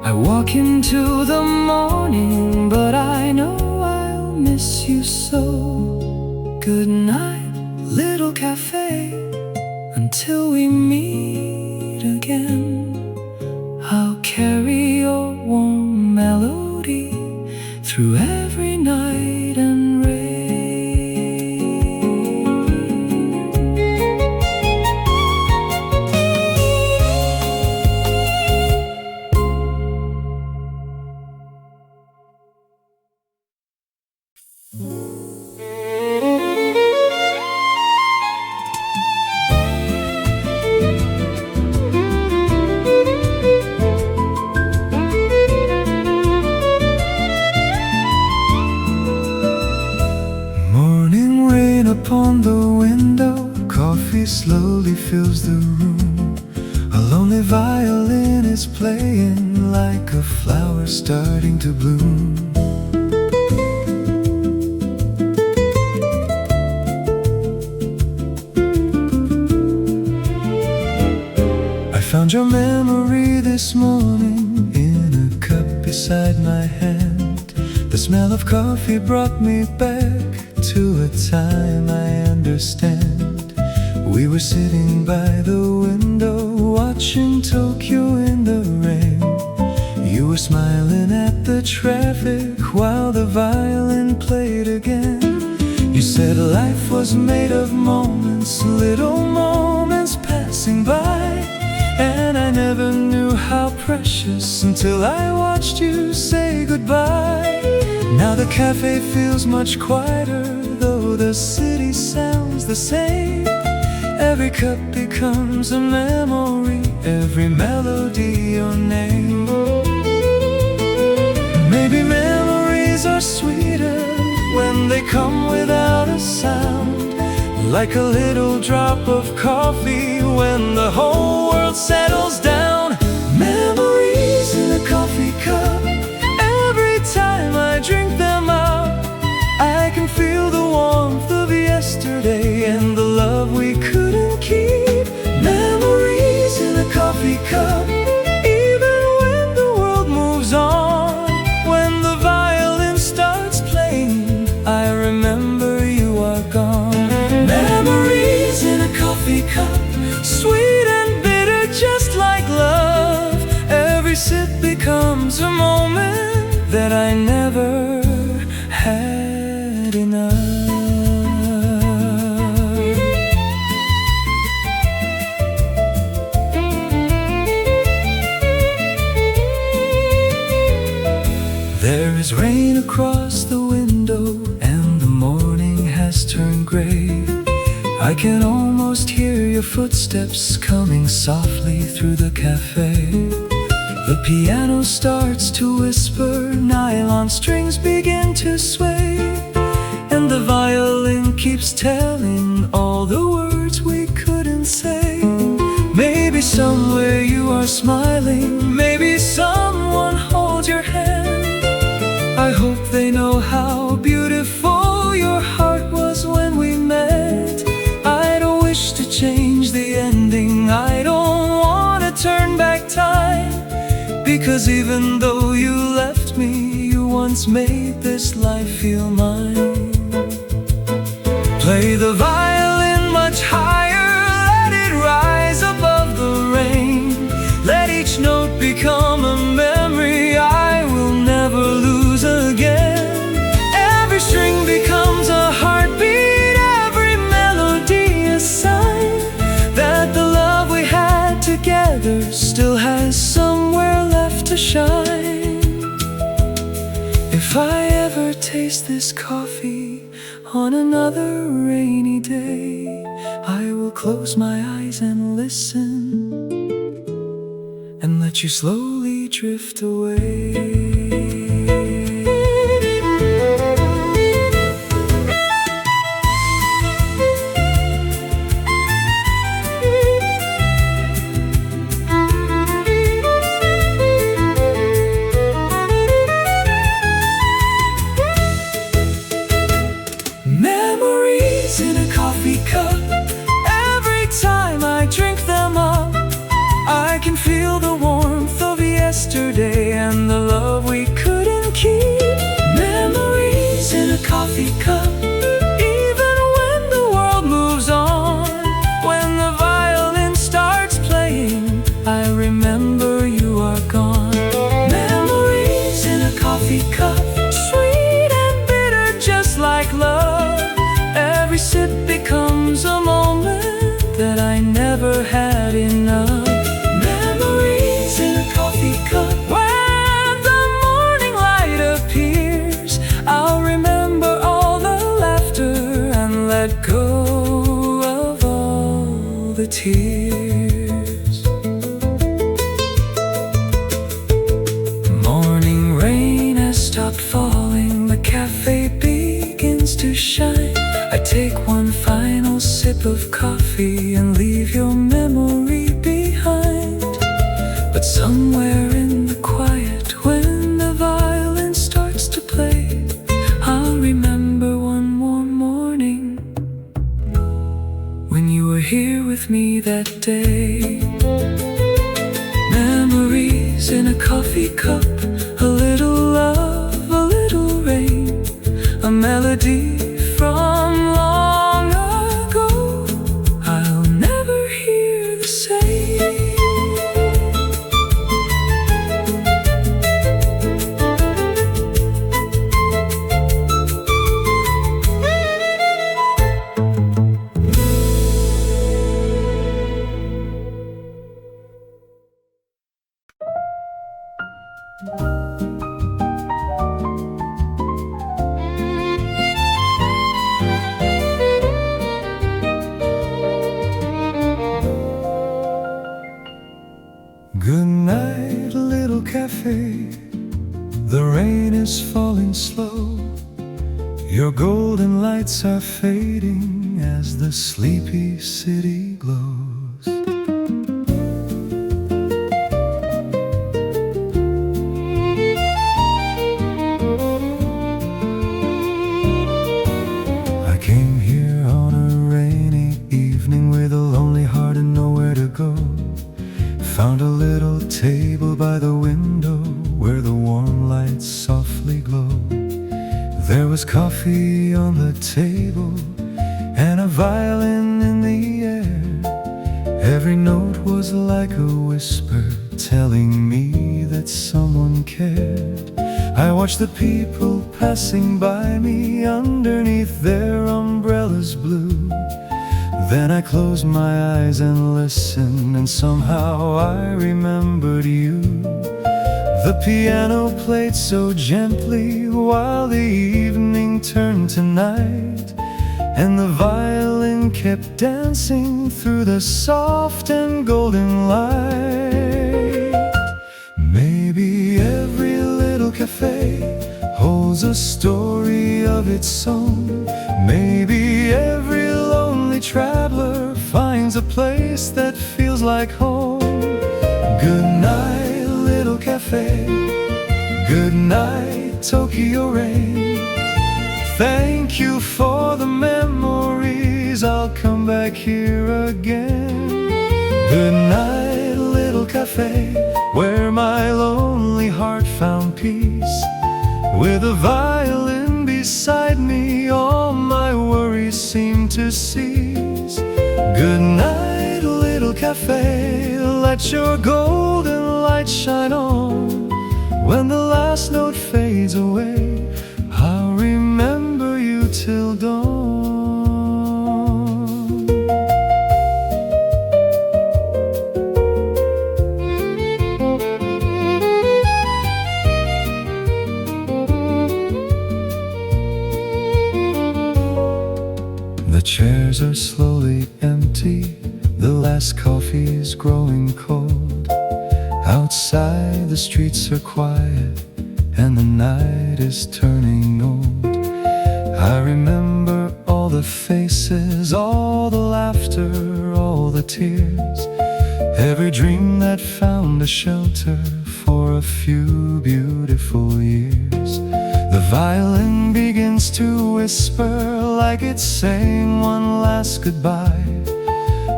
Speaker 1: I walk into the morning, but I know I'll miss you so. Good night, little cafe, until we meet again. I'll carry your warm melody through every night and rain.
Speaker 2: Morning rain upon the window, coffee slowly fills the room. A lonely violin is playing like a flower starting to bloom. I found your memory this morning in a cup beside my hand. The smell of coffee brought me back to a time I understand. We were sitting by the window, watching Tokyo in the rain. You were smiling at the traffic while the violin played again. You said life was made of moments, little moments passing by. And I never knew how precious until I watched you say goodbye. Now the cafe feels much quieter, though the city sounds the same. Every cup becomes a memory, every melody your name. Maybe memories are sweeter when they come without a sound, like a little drop of coffee when the whole world settles down. Memories in a coffee cup, every time I drink them up, I can feel the warmth of yesterday and the love we couldn't keep. Memories in a coffee cup, even when the world moves on. When the violin starts playing, I remember you are gone. Memories in a coffee cup, sweet and bitter just like love. Every sip becomes a moment that I never had enough. There is rain across the window and the morning has turned gray. I can almost hear your footsteps coming softly through the cafe. The piano starts to whisper, nylon strings begin to sway, and the violin keeps telling all the words we couldn't say. Maybe somewhere you are smiling, maybe someone holds your hand. I hope they know how beautiful your heart was when we met. I don't wish to change the ending, I don't want to turn back time, because even though you left me, you once made this life feel mine. Play the violin much higher, let it rise above the rain. Let each note become a memory I will never lose again. Every string becomes a heartbeat, every melody a sign that the love we had together still has somewhere left to shine. If I ever taste this coffee on another rainy day, I will close my eyes and listen and let you slowly drift away. Memories in a coffee cup, every time I drink them up, I can feel the warmth of yesterday and the love we couldn't keep. Memories in a coffee cup, even when the world moves on. When the violin starts playing, I remember you are gone. Memories in a coffee cup, sweet and bitter just like love. Every sip becomes a moment that I never had enough. Memories in a coffee cup, when the morning light appears, I'll remember all the laughter and let go of all the tears. Morning rain has stopped falling, the cafe begins to shine. I take one final sip of coffee and leave your memory behind. But somewhere in the quiet, when the violin starts to play, I'll remember one more morning when you were here with me that day. rain is falling slow, your golden lights are fading as the sleepy city glows. I came here on a rainy evening with a lonely heart and nowhere to go. Found a little table by the window where the warm lights softly glow. There was coffee on the table and a violin in the air. Every note was like a whisper telling me that someone cared. I watched the people passing by me underneath their umbrellas blue. Then I closed my eyes and listened, and somehow I remembered you. The piano played so gently while the evening turned to night, and the violin kept dancing through the soft and golden light. Maybe every little cafe holds a story of its own. Maybe every lonely traveler finds a place that feels like home. Good night, little cafe. Good night, Tokyo rain. Thank you for the memories, I'll come back here again. Good night, little cafe, where my lonely heart found peace. With a violin beside me, all my worries seem to cease. Good night, little cafe, let your golden light shine on. When the last note fades away, I'll remember you till dawn. The chairs are slowly empty, the last coffee's growing cold. Outside the streets are quiet, and the night is turning old. I remember all the faces, all the laughter, all the tears. Every dream that found a shelter for a few beautiful years. The violin begins to whisper like it's saying one last goodbye,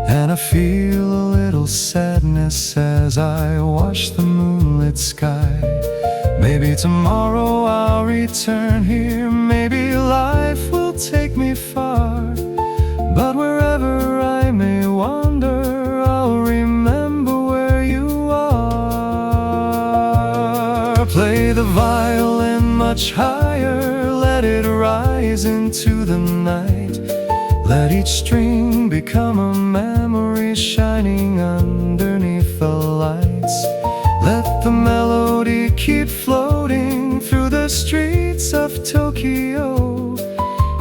Speaker 2: and I feel a little sadness as I watch the moonlit sky. Maybe tomorrow I'll return here, maybe life will take me far, but wherever I may wander, I'll remember where you are. Play the violin much higher, let it rise into the night. Let each string become a memory shining underneath the lights. Let the melody keep floating through the streets of Tokyo.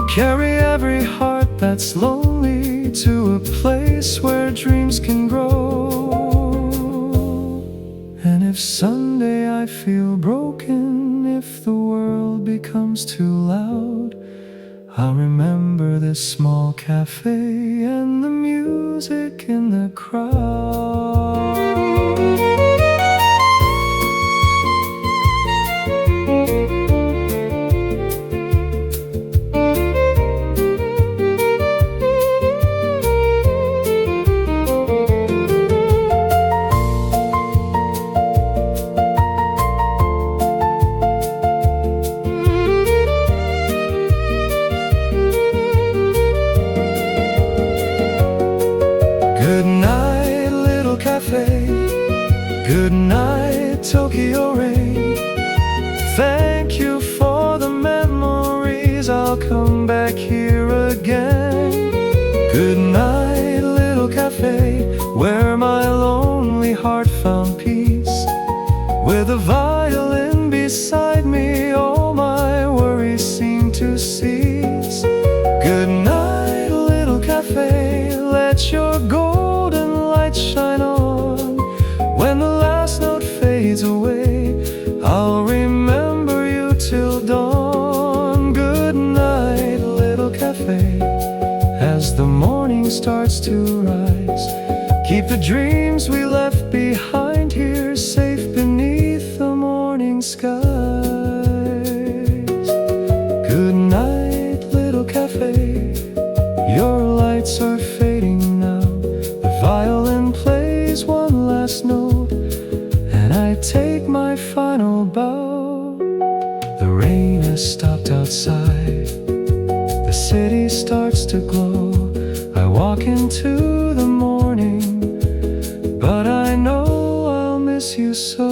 Speaker 2: Carry every heart that's lonely to a place where dreams can grow. And if someday I feel broken, if the world becomes too loud, I'll remember this small cafe and the music in the crowd. Good night, little cafe. Good night, Tokyo rain. Thank you for the memories, I'll come back here again. Good night, little cafe, where my lonely heart found peace. With a violin beside me, all my worries seem to cease. Good night, little cafe, let your golden light shine on. When the last note fades away, I'll remember you till dawn. Good night, little cafe, as the morning starts to rise. Keep the dreams we left behind here safe beneath the morning skies. Good night, little cafe, your lights are fading now. The violin plays one last note, and I take my final bow. The rain has stopped outside, the city starts to glow. I walk into the morning, but I know I'll miss you so.